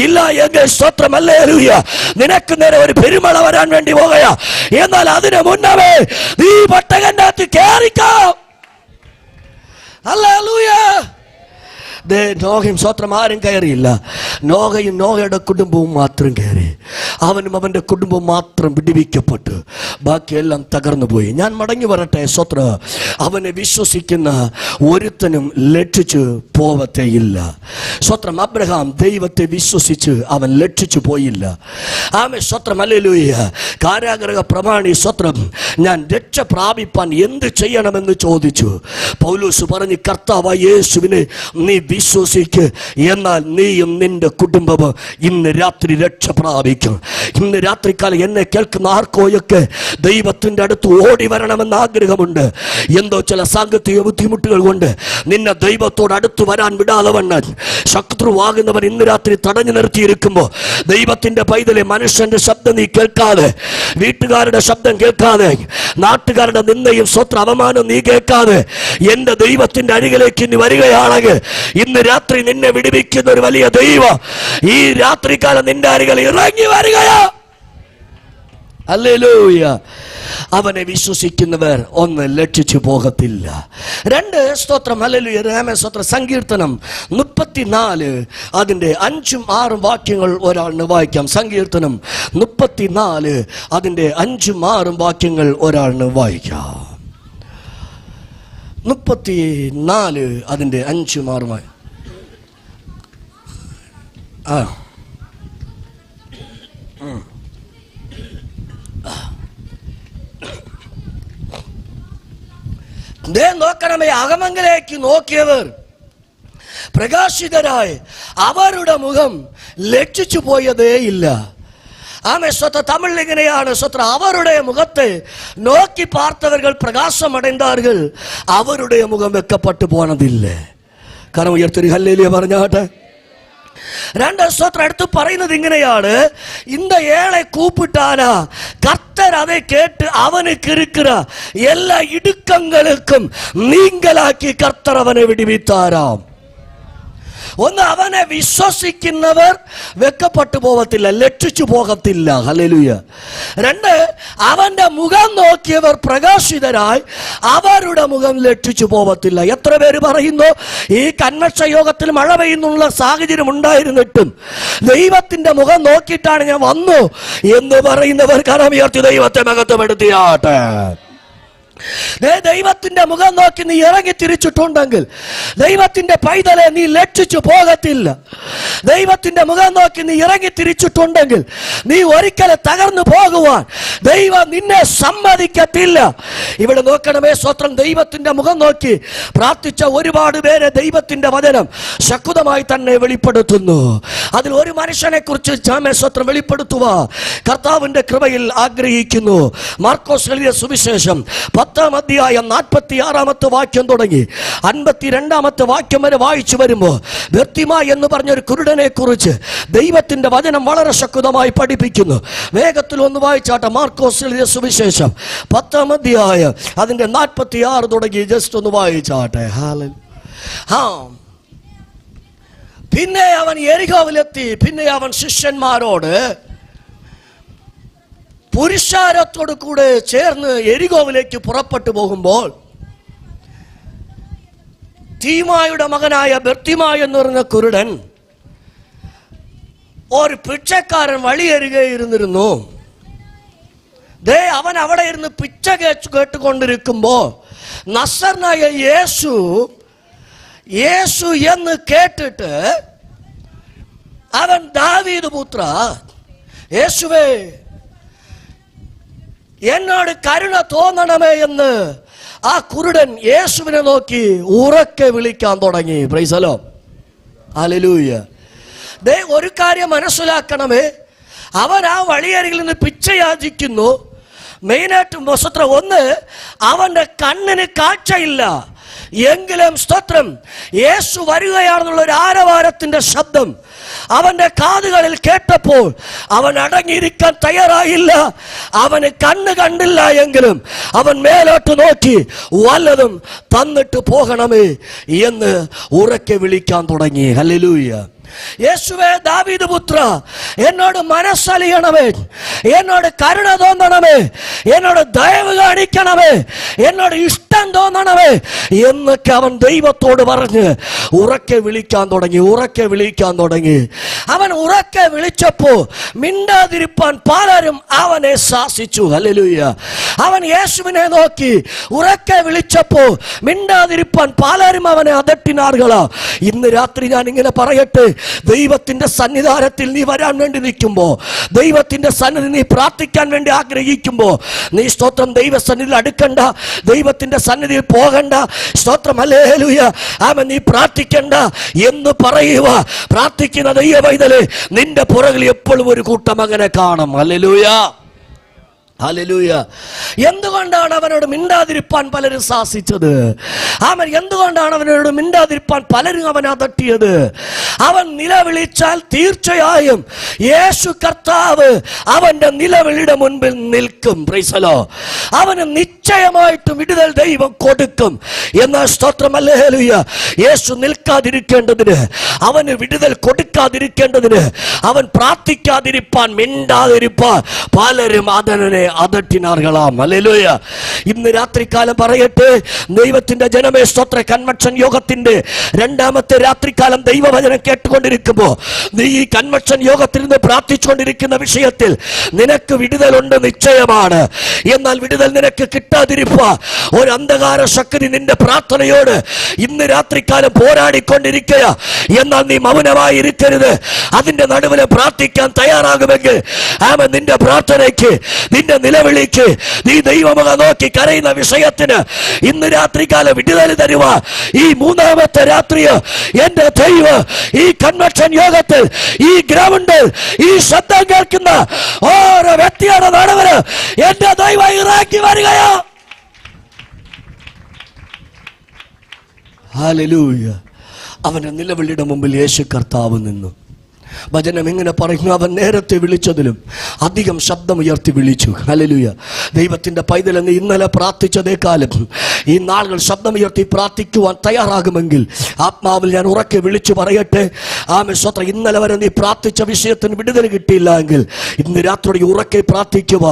ഇല്ല എങ്കിൽ സ്തോത്രം ഹല്ലേലൂയ നിനക്ക് നേരെ ഒരു പെരുമഴ വരാൻ വേണ്ടി പോകുക. എന്നാൽ അതിനു മുന്നമേ നീ പെട്ടകന്റെ അകത്ത് കയറിക്കാം. ഹല്ലേലൂയ. നോഹയും സ്വത്രം ആരും കയറിയില്ല. നോഹയും നോഹയുടെ കുടുംബവും മാത്രം കയറി. അവനും അവൻ്റെ കുടുംബവും മാത്രം വിടുവിക്കപ്പെട്ടു. ബാക്കിയെല്ലാം തകർന്നു പോയി. ഞാൻ മടങ്ങി വരട്ടെ. സ്വത്ര അവനെ വിശ്വസിക്കുന്ന ഒരുത്തനും ലക്ഷിച്ചു പോവത്തേയില്ല. സ്വത്രം അബ്രഹാം ദൈവത്തെ വിശ്വസിച്ച് അവൻ ലക്ഷിച്ചു പോയില്ല. ആമേ സ്വത്രം ഹല്ലേലൂയ. കാരാഗൃഹ പ്രമാണി സ്വത്രം ഞാൻ രക്ഷ പ്രാപിപ്പാൻ എന്ത് ചെയ്യണമെന്ന് ചോദിച്ചു. പൗലോസ് പറഞ്ഞു, കർത്താവായ യേശുവിനെ നീ വിശ്വസിക്ക്, എന്നാൽ നീയും നിന്റെ കുടുംബവും ഇന്ന് രാത്രി രക്ഷ പ്രാപിക്കും. ഇന്ന് രാത്രിക്കാലം എന്നെ കേൾക്കുന്ന ആർക്കോയൊക്കെ ദൈവത്തിന്റെ അടുത്ത് ഓടി വരണമെന്ന് ആഗ്രഹമുണ്ട്. എന്തോ ചില സാങ്കേതിക ബുദ്ധിമുട്ടുകൾ കൊണ്ട് നിന്നെ ദൈവത്തോട് അടുത്ത് വരാൻ വിടാതെ വണ്ണം ശത്രുവാകുന്നവൻ ഇന്ന് രാത്രി തടഞ്ഞു നിർത്തിയിരിക്കുമ്പോൾ ദൈവത്തിന്റെ പൈതലെ, മനുഷ്യന്റെ ശബ്ദം നീ കേൾക്കാതെ, വീട്ടുകാരുടെ ശബ്ദം കേൾക്കാതെ, നാട്ടുകാരുടെ നിന്ദയും സ്വത്ര അവമാനവും നീ കേൾക്കാതെ എന്റെ ദൈവത്തിന്റെ അരികിലേക്ക് നീ വരികയാണെങ്കിൽ ഇന്ന് രാത്രി നിന്നെ വിടുവിക്കുന്ന ഒരു വലിയ ദൈവം ഈ രാത്രികാലം നിന്റെ അരികിൽ ഇറങ്ങി വരികയാ. ഹല്ലേലൂയ. അവനെ വിശ്വസിക്കുന്നവർ ഒന്ന് ലക്ഷിച്ചു പോകത്തില്ല. 2 സ്തോത്രം ഹല്ലേലൂയ. സ്തോത്രം സങ്കീർത്തനം 34 അതിന്റെ 5ഉം 6ഉം വാക്യങ്ങൾ ഒരാളിന് വായിക്കാം. സങ്കീർത്തനം 34 അതിന്റെ 5ഉം 6ഉം വാക്യങ്ങൾ ഒരാളിന് വായിക്കാം. 34 അതിന്റെ 5ഉം 6ഉം. നോക്കണമേ, അകമങ്കിലേക്ക് നോക്കിയവർ പ്രകാശിതരായി അവരുടെ മുഖം ലജ്ജിച്ചു പോയതേ ഇല്ല. ആമേ സ്വത്ര തമിഴിൽ ഇങ്ങനെയാണ് സ്വത്ര, അവരുടെ മുഖത്തെ നോക്കി பார்த்தவர்கள் பிரகாசம் அடைந்தார்கள், அவருடைய முகம் வெக்கப்பட்டு போனதில்லை. കരം ഉയർത്തി ഹല്ലേലൂയ പറഞ്ഞാട്ടെ. 2 സ്തോത്രം എടുത്ത് പറയുന്നത് ഇങ്ങനെയാണ്, இந்த ஏழை கூப்பிட்டானா கர்த்தர் அதை கேட்டு அவனுக்கு இருக்கிற எல்லா இடுக்கங்களுக்கும் நீங்களாக்கி கர்த்தர் அவனை விடுவித்தாராம். ഒന്ന്, അവനെ വിശ്വസിക്കുന്നവർ വെക്കപ്പെട്ടു പോകത്തില്ല, ലക്ഷിച്ചു പോകത്തില്ല. ഹല്ലേലൂയ. 2, അവന്റെ മുഖം നോക്കിയവർ പ്രകാശിതരായി അവരുടെ മുഖം ലക്ഷിച്ചു പോകത്തില്ല. എത്ര പേര് പറയുന്നു ഈ കൺവെൻഷൻ യോഗത്തിൽ മഴ പെയ്യുന്നുള്ള സാഹചര്യം ഉണ്ടായിരുന്നിട്ടും ദൈവത്തിന്റെ മുഖം നോക്കിയിട്ടാണ് ഞാൻ വന്നു എന്ന് പറയുന്നവർ കരമുയർത്തി ദൈവത്തെ മഹത്വപ്പെടുത്തിയാട്ടെ. ദൈവത്തിന്റെ മുഖം നോക്കി നീ ഇറങ്ങി തിരിച്ചിട്ടുണ്ടെങ്കിൽ ദൈവത്തിന്റെ പൈതലെ നീ ലക്ഷിച്ചു പോകത്തില്ല. ദൈവത്തിന്റെ മുഖം നോക്കി നീ ഇറങ്ങി തിരിച്ചിട്ടുണ്ടെങ്കിൽ നീ ഒരിക്കലും തകർന്നു പോകുവാൻ ദൈവം നിന്നെ സമ്മതിക്കത്തില്ല. ഇവിടെ നോക്കണമേ സ്വത്രം, ദൈവത്തിന്റെ മുഖം നോക്കി പ്രാർത്ഥിച്ച ഒരുപാട് പേരെ ദൈവത്തിന്റെ വചനം ശക്തമായി തന്നെ വെളിപ്പെടുത്തുന്നു. അതിൽ ഒരു മനുഷ്യനെ കുറിച്ച് സ്വത്രം വെളിപ്പെടുത്തുക കർത്താവിന്റെ കൃപയിൽ ആഗ്രഹിക്കുന്നു. മാർക്കോസ് എഴുതിയ സുവിശേഷം 10-ാം അധ്യായം 46-ാമത്തെ വാക്യം തുടങ്ങി 52-ാമത്തെ വാക്യം വരെ വായിച്ചു വരുമ്പോൾ ബർത്തിമ എന്ന് പറഞ്ഞൊരു കുരുടനെ കുറിച്ച് ദൈവത്തിന്റെ വചനം വളരെ ശക്തമായി പഠിപ്പിക്കുന്നു. വേഗത്തിൽ ഒന്ന് വായിച്ചാട്ടെ. മാർക്കോസ് എഴുതിയ സുവിശേഷം 10-ാം അധ്യായം അതിന്റെ 46 തുടങ്ങി ജസ്റ്റ് ഒന്ന് വായിച്ചാട്ടെ. ഹല്ലേലൂയ. പിന്നെ അവൻ യെരിഹോവിലെത്തി. പിന്നെ അവൻ ശിഷ്യന്മാരോട് പുരുഷാരത്തോട് കൂടെ ചേർന്ന് യെരിഹോവിലേക്ക് പുറപ്പെട്ടു പോകുമ്പോൾ തീമായുടെ മകനായ ബർത്തിമായി എന്ന് പറഞ്ഞ കുരുടൻ ഒരു പിച്ചക്കാരൻ വഴിയരികെ ഇരുന്നിരുന്നു. അവൻ അവിടെ ഇരുന്ന് പിച്ച കേട്ടുകൊണ്ടിരിക്കുമ്പോ നസറനായ യേശു എന്ന് കേട്ടിട്ട് അവൻ ദാവീദ് പുത്ര യേശുവേ എന്നോട് കരുണ തോന്നണമേ എന്ന് ആ കുരുടൻ യേശുവിനെ നോക്കി ഉറക്കെ വിളിക്കാൻ തുടങ്ങി. Price the Lord. ഹല്ലേലൂയ. ഒരു കാര്യം മനസ്സിലാക്കണമേ, അവൻ ആ വഴിയരികിൽ നിന്ന് പിച്ച യാചിക്കുന്നു. മെയിനായിട്ടും സ്തോത്രം, ഒന്ന് അവന്റെ കണ്ണിന് കാഴ്ചയില്ല, എങ്കിലും സ്തോത്രം യേശു വരികയാണെന്നുള്ള ഒരു ആരവാരത്തിന്റെ ശബ്ദം അവന്റെ കാതുകളിൽ കേട്ടപ്പോൾ അവൻ അടങ്ങിയിരിക്കാൻ തയ്യാറായില്ല. അവന് കണ്ണ് കണ്ടില്ല എങ്കിലും അവൻ മേലോട്ട് നോക്കി വല്ലതും തന്നിട്ട് പോകണമേ എന്ന് ഉറക്കെ വിളിക്കാൻ തുടങ്ങി. ഹല്ലേലൂയ. യേശുവേ ദാവീദ് പുത്ര എന്നോട് മനസ്സലിയണമേ, എന്നോട് കരുണ തോന്നണമേ, എന്നോട് ദയവ് കാണിക്കണമേ, എന്നോട് ഇഷ്ടം തോന്നണമേ എന്നൊക്കെ അവൻ ദൈവത്തോട് പറഞ്ഞ് ഉറക്കെ വിളിക്കാൻ തുടങ്ങി. അവൻ ഉറക്കെ വിളിച്ചപ്പോ മിണ്ടാതിരിപ്പാൻ പലരും അവനെ ശാസിച്ചു. ഹല്ലേലൂയ. അവൻ യേശുവിനെ നോക്കി ഉറക്കെ വിളിച്ചപ്പോ മിണ്ടാതിരിപ്പാൻ പലരും അവനെ അതട്ടിനാറുകളാ. ഇന്ന് രാത്രി ഞാൻ ഇങ്ങനെ പറയട്ടെ, ദൈവത്തിന്റെ സന്നിധാനത്തിൽ നീ വരാൻ വേണ്ടി നിൽക്കുമ്പോ, ദൈവത്തിന്റെ സന്നിധി നീ പ്രാർത്ഥിക്കാൻ വേണ്ടി ആഗ്രഹിക്കുമ്പോ, നീ സ്തോത്രം ദൈവസന്നിധിയിൽ അടുക്കണ്ട, ദൈവത്തിന്റെ സന്നിധിയിൽ പോകണ്ട. സ്തോത്രം ഹല്ലേലൂയ. ആമേൻ. നീ പ്രാർത്ഥിക്കണ്ട എന്ന് പറയുക. പ്രാർത്ഥിക്കുന്ന ദൈവ പൈതലേ, നിന്റെ പുറകിൽ എപ്പോഴും ഒരു കൂട്ടം അങ്ങനെ കാണും. ഹല്ലേലൂയ. ഹല്ലേലൂയ. എന്തുകൊണ്ടാണ് അവനോട് മിണ്ടാതിരിപ്പാൻ പലരും ശാസിച്ചത്? അവൻ എന്തുകൊണ്ടാണ് അവനോട് മിണ്ടാതിരിപ്പാൻ പലരും അവനെ അതട്ടിയത്? അവൻ നിലവിളിച്ചാൽ തീർച്ചയായും യേശു കർത്താവ് അവന്റെ നിലവിളിയുടെ മുൻപിൽ നിൽക്കും. Price the Lord. അവന് നിശ്ചയമായിട്ടും വിടുതൽ ദൈവം കൊടുക്കും. എന്നാൽ സ്തോത്രം ഹല്ലേലൂയ, യേശു നിൽക്കാതിരിക്കേണ്ടതിന്, അവന് വിടുതൽ കൊടുക്കാതിരിക്കേണ്ടതിന്, അവൻ പ്രാർത്ഥിക്കാതിരിപ്പാൻ, മിണ്ടാതിരിപ്പാൻ പലരും അതിനെ അതട്ടിനാറുകളാം. ഹല്ലേലൂയ. ഇന്ന് രാത്രികാലം പറയട്ടെ, ദൈവത്തിന്റെ ജനമേ സ്തോത്ര, കൺവെൻഷൻ യോഗത്തിന്റെ രണ്ടാമത്തെ രാത്രികാലം ദൈവവചനം കേട്ടുകൊണ്ടിരിക്കുമ്പോ നീ ഈ കൺവെൻഷൻ യോഗത്തിൽ നിന്ന് പ്രാർത്ഥിച്ചുകൊണ്ടിരിക്കുന്ന വിഷയത്തിൽ നിനക്ക് വിടുതലുണ്ട് നിശ്ചയമാണ്. എന്നാൽ വിടുതൽ നിനക്ക് കിട്ടാതിരിപ്പാ ഒരു അന്ധകാര ശക്തി നിന്റെ പ്രാർത്ഥനയോട് ഇന്ന് രാത്രികാലം പോരാടിക്കൊണ്ടിരിക്കുക. എന്നാൽ നീ മൗനമായി ഇരിക്കരുത്. അതിന്റെ നടുവിൽ പ്രാർത്ഥിക്കാൻ തയ്യാറാകുമെങ്കിൽ ആമേൻ, നിന്റെ പ്രാർത്ഥനയ്ക്ക്, നിന്റെ നിലവിളിക്ക്, നീ ദൈവമുഖം നോക്കി കരയുന്ന വിഷയത്തിന് ഇന്ന് രാത്രികാലം വിടുതൽ തരുക. ഈ മൂന്നാമത്തെ രാത്രിയോ എന്റെ ദൈവം ഈ കൺവെൻഷൻ യോഗത്തിൽ, ഈ ഗ്രൗണ്ടിൽ, ഈ ശബ്ദം കേൾക്കുന്ന ഓരോ വ്യക്തിയുടെ നടുവില് എന്റെ ദൈവം ഇറക്കി വരികയോ. ഹല്ലേലൂയ. അവന്റെ നിലവിളിയുടെ മുമ്പിൽ യേശു കർത്താവ് നിന്നു. വചനം ഇങ്ങനെ പറയുന്നു, അവൻ നേരത്തെ വിളിച്ചതിലും അധികം ശബ്ദമുയർത്തി വിളിച്ചു. ഹല്ലേലൂയ. ദൈവത്തിന്റെ പൈതലെന്ന് ഇന്നലെ പ്രാർത്ഥിച്ചതേക്കാളും ഈ നാളുകൾ ശബ്ദമുയർത്തി പ്രാർത്ഥിക്കുവാൻ തയ്യാറാകുമെങ്കിൽ ആത്മാവിൽ ഞാൻ ഉറക്കെ വിളിച്ചു പറയട്ടെ, ആമേൻ സ്തോത്രം. ഇന്നലെ വരെ നീ പ്രാർത്ഥിച്ച വിഷയത്തിന് വിടുതൽ കിട്ടിയില്ല എങ്കിൽ ഇന്ന് രാത്രി ഉറക്കെ പ്രാർത്ഥിക്കുക.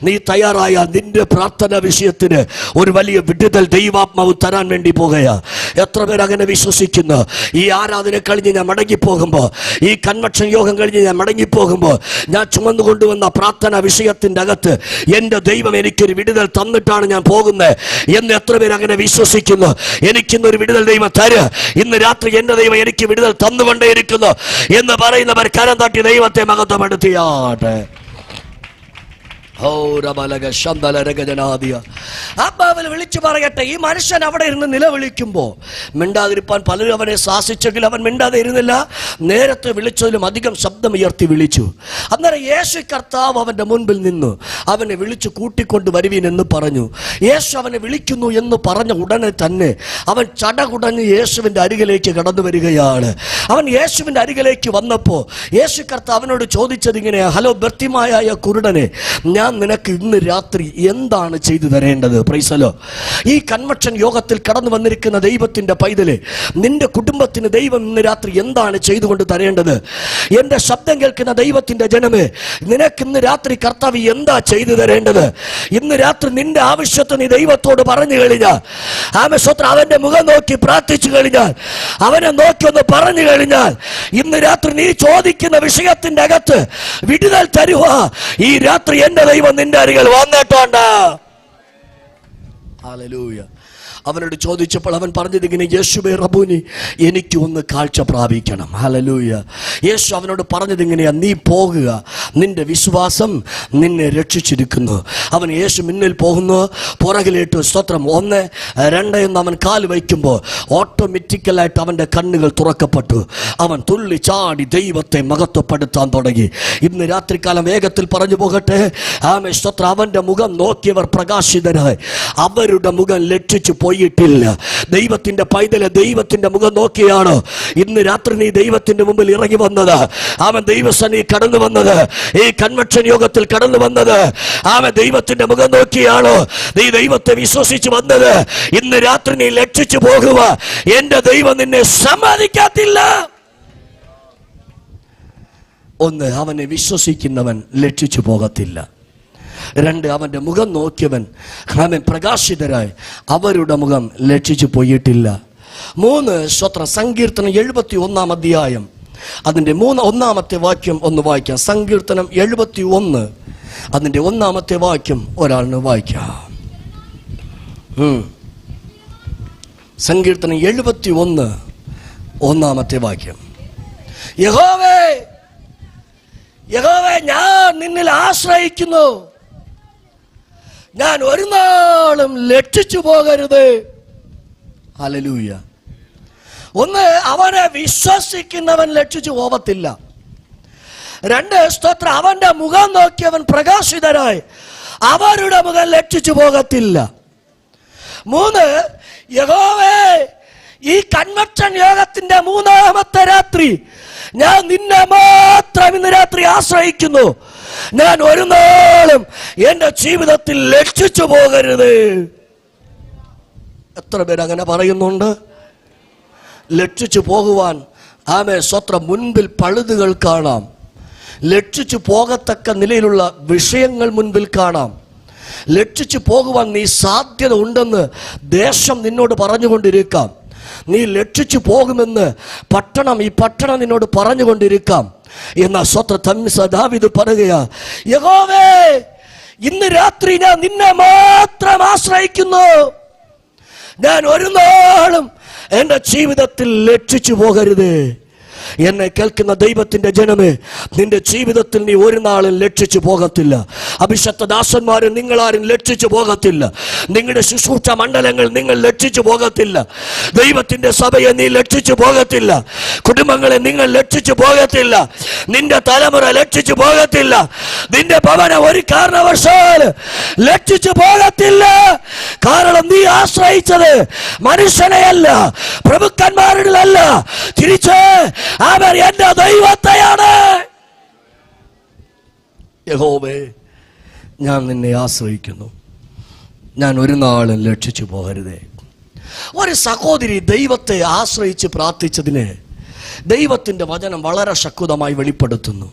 നീ തയ്യാറായാൽ നിന്റെ പ്രാർത്ഥന വിഷയത്തിന് ഒരു വലിയ വിടുതൽ ദൈവാത്മാവ് തരാൻ വേണ്ടി പോകുകയാ. എത്ര പേർ അങ്ങനെ വിശ്വസിക്കുന്നു? ഈ ആരാധന കഴിഞ്ഞ് ഞാൻ മടങ്ങിപ്പോകുമ്പോ, ഈ കൺവെൻഷൻ യോഗം കഴിഞ്ഞ് ഞാൻ മടങ്ങിപ്പോകുമ്പോൾ, ഞാൻ ചുമന്നുകൊണ്ടുവന്ന പ്രാർത്ഥന വിഷയത്തിന്റെ അകത്ത് എന്റെ ദൈവം എനിക്കൊരു വിടുതൽ തന്നിട്ടാണ് ഞാൻ പോകുന്നത് എന്ന് എത്ര പേര് അങ്ങനെ വിശ്വസിക്കുന്നു? എനിക്കിന്നൊരു വിടുതൽ ദൈവം തരുക, ഇന്ന് രാത്രി എന്റെ ദൈവം എനിക്ക് വിടുതൽ തന്നുകൊണ്ടേയിരിക്കുന്നു എന്ന് പറയുന്നവർ കരം തട്ടി ദൈവത്തെ മഹത്വപ്പെടുത്തിയാട്ടെ. ആത്മാവിൽ വിളിച്ചു പറയട്ടെ, ഈ മനുഷ്യൻ അവിടെ ഇരുന്ന് നിലവിളിക്കുമ്പോ മിണ്ടാതിരിപ്പാൻ പലരും അവനെ ശാസിച്ചെങ്കിൽ അവൻ മിണ്ടാതെ ഇരുന്നില്ല. നേരത്തെ വിളിച്ചതിലും അധികം ശബ്ദമുയർത്തി വിളിച്ചു. അന്നേരം യേശു കർത്താവ് അവന്റെ മുൻപിൽ നിന്നു അവനെ വിളിച്ചു കൂട്ടിക്കൊണ്ട് വരുവീൻ എന്ന് പറഞ്ഞു. യേശു അവനെ വിളിക്കുന്നു എന്ന് പറഞ്ഞ ഉടനെ തന്നെ അവൻ ചടകുടഞ്ഞ് യേശുവിന്റെ അരികിലേക്ക് കടന്നു വരികയാണ്. അവൻ യേശുവിന്റെ അരികിലേക്ക് വന്നപ്പോ യേശു കർത്താവ് അവനോട് ചോദിച്ചത് ഇങ്ങനെയാ, ഹലോ ബർത്തിമായ കുരുടനെ, ഞാൻ ഞാൻ നിനക്ക് ഇന്ന് രാത്രി എന്താണ് ചെയ്തു തരേണ്ടത്? പ്രൈസലോ. ഈ കൺവെൻഷൻ യോഗത്തിൽ കടന്നു വന്നിരിക്കുന്ന ദൈവത്തിന്റെ പൈതല്, നിന്റെ കുടുംബത്തിന് ദൈവം ഇന്ന് രാത്രി എന്താണ് ചെയ്തുകൊണ്ട് തരേണ്ടത്? എന്റെ ശബ്ദം കേൾക്കുന്ന ദൈവത്തിന്റെ ജനമേ, നിനക്ക് ഇന്ന് രാത്രി കർത്താവ് എന്താ ചെയ്തു തരേണ്ടത്? ഇന്ന് രാത്രി നിന്റെ ആവശ്യത്തെ നീ ദൈവത്തോട് പറഞ്ഞു കഴിഞ്ഞാൽ, ആമേശ്വത്ര അവന്റെ മുഖം നോക്കി പ്രാർത്ഥിച്ചു കഴിഞ്ഞാൽ, അവനെ നോക്കി ഒന്ന് പറഞ്ഞു കഴിഞ്ഞാൽ, ഇന്ന് രാത്രി നീ ചോദിക്കുന്ന വിഷയത്തിന്റെ അകത്ത് വിടുതൽ തരുക. ഈ രാത്രി എന്റെ ദൈവം നിന്റെ അരികിൽ വന്നിട്ടുണ്ട്. ഹല്ലേലൂയ. അവനോട് ചോദിച്ചപ്പോൾ അവൻ പറഞ്ഞത് ഇങ്ങനെ, യേശുവേ റബ്ബൂനി, എനിക്ക് ഒന്ന് കാഴ്ച പ്രാപിക്കണം. ഹല്ലേലൂയ. യേശു അവനോട് പറഞ്ഞത് ഇങ്ങനെയാ, നീ പോകുക, നിന്റെ വിശ്വാസം നിന്നെ രക്ഷിച്ചിരിക്കുന്നു. അവൻ യേശു മുന്നിൽ പോകുന്നു, പുറകിലേട്ട് സ്തോത്രം 1, 2 എന്ന് അവൻ കാല് വയ്ക്കുമ്പോൾ ഓട്ടോമാറ്റിക്കലായിട്ട് അവൻ്റെ കണ്ണുകൾ തുറക്കപ്പെട്ടു. അവൻ തുള്ളി ചാടി ദൈവത്തെ മഹത്വപ്പെടുത്താൻ തുടങ്ങി. ഇന്ന് രാത്രികാലം വേഗത്തിൽ പറഞ്ഞു പോകട്ടെ. ആമേ സ്തോത്രം. അവൻ്റെ മുഖം നോക്കിയവർ പ്രകാശിതരായി, അവരുടെ മുഖം ലക്ഷിച്ചു പോയിട്ടില്ല. ദൈവത്തിന്റെ പൈതലെ, ദൈവത്തിന്റെ മുഖം നോക്കിയാണ് ഇന്ന് രാത്രി നീ ദൈവത്തിന്റെ മുമ്പിൽ ഇറങ്ങി വന്നത്. അവൻ ദൈവസന്നിധി കടന്നു വന്നത്, ഈ കൺവെൻഷൻ യോഗത്തിൽ കടന്നു വന്നത്. അവൻ ദൈവത്തിന്റെ മുഖം നോക്കിയാണ് നീ ദൈവത്തെ വിശ്വസിച്ച് വന്നത്. ഇന്ന് രാത്രി നീ ലക്ഷിച്ചു പോകുക, എന്റെ ദൈവം നിന്നെ സമ്മതിക്കത്തില്ല. 1, അവനെ വിശ്വസിക്കുന്നവൻ ലക്ഷിച്ചു പോകത്തില്ല. 2, അവന്റെ മുഖം നോക്കിയവൻ അവൻ പ്രകാശിതരായി, അവരുടെ മുഖം ലക്ഷിച്ചു പോയിട്ടില്ല. 3, സ്തോത്രം, സങ്കീർത്തനം 71 അധ്യായം അതിന്റെ 1-ാമത്തെ വാക്യം ഒന്ന് വായിക്കാം. സങ്കീർത്തനം 71 അതിന്റെ 1-ാമത്തെ വാക്യം ഒരാളിന് വായിക്കാം. സങ്കീർത്തനം 71 1-ാമത്തെ വാക്യം. യഹോവേ, യഹോവേ, ഞാൻ നിന്നിൽ ആശ്രയിക്കുന്നു, ഞാൻ ഒരു നാളും ലക്ഷിച്ചു പോകരുത്. ഹല്ലേലൂയ. 1, അവനെ വിശ്വസിക്കുന്നവൻ ലക്ഷിച്ചു പോകത്തില്ല. 2, സ്തോത്രം, അവന്റെ മുഖം നോക്കിയവൻ പ്രകാശിതരായി, അവരുടെ മുഖം ലക്ഷിച്ചു പോകത്തില്ല. 3, യഹോവേ, ഈ കൺവെൻഷൻ യോഗത്തിന്റെ 3-ാമത്തെ രാത്രി ഞാൻ നിന്നെ മാത്രം ഇന്ന് രാത്രി ആശ്രയിക്കുന്നു, ഞാൻ ഒരു നാളും എന്റെ ജീവിതത്തിൽ ലക്ഷിച്ചു പോകരുത്. എത്ര പേര് അങ്ങനെ പറയുന്നുണ്ട്? ലക്ഷിച്ചു പോകുവാൻ ആമേ സ്വത്രം മുൻപിൽ പഴുതുകൾ കാണാം, ലക്ഷിച്ചു പോകത്തക്ക നിലയിലുള്ള വിഷയങ്ങൾ മുൻപിൽ കാണാം. ലക്ഷിച്ചു പോകുവാൻ നീ സാധ്യത ഉണ്ടെന്ന് ദേശം നിന്നോട് പറഞ്ഞുകൊണ്ടിരിക്കാം. നീ ലക്ഷിച്ചു പോകുമെന്ന് ഈ പട്ടണം നിന്നോട് പറഞ്ഞുകൊണ്ടിരിക്കാം. എന്നാൽ സ്വത്ര ദാവീദ് പറയുകയാ, യഹോവേ, ഇന്ന് രാത്രി ഞാൻ നിന്നെ മാത്രം ആശ്രയിക്കുന്നു, ഞാൻ ഒരു നാളും എന്റെ ജീവിതത്തിൽ ലക്ഷിച്ചു പോകരുത്. എന്നെ കേൾക്കുന്ന ദൈവത്തിന്റെ ജനമേ, നിന്റെ ജീവിതത്തിൽ നീ ഒരു നാളും ലക്ഷിച്ചു പോകത്തില്ല. അഭിഷക്ത ദാസന്മാരും നിങ്ങളാരും ലക്ഷിച്ചു പോകത്തില്ല. നിങ്ങളുടെ ശുശ്രൂഷ മണ്ഡലങ്ങൾ നിങ്ങൾ ലക്ഷിച്ചു പോകത്തില്ല. ദൈവത്തിന്റെ സഭയെ നീ ലക്ഷിച്ചു പോകത്തില്ല. കുടുംബങ്ങളെ നിങ്ങൾ ലക്ഷിച്ചു പോകത്തില്ല. നിന്റെ തലമുറ ലക്ഷിച്ചു പോകത്തില്ല. നിന്റെ ഭവനം ഒരു കാരണവശാലും ലക്ഷിച്ചു പോകത്തില്ല. കാരണം നീ ആശ്രയിച്ചത് മനുഷ്യനെയല്ല, പ്രഭുക്കന്മാരിലല്ല, തിരിച്ച് അവർ എന്റെ ദൈവത്തെയാണ്. യഹോവേ, ഞാൻ നിന്നെ ആശ്രയിക്കുന്നു, ഞാൻ ഒരു നാളും ലക്ഷിച്ചു പോകരുതേ. ഒരു സഹോദരി ദൈവത്തെ ആശ്രയിച്ച് പ്രാർത്ഥിച്ചതിന് ദൈവത്തിന്റെ വചനം വളരെ ശക്തമായി വെളിപ്പെടുത്തുന്നു.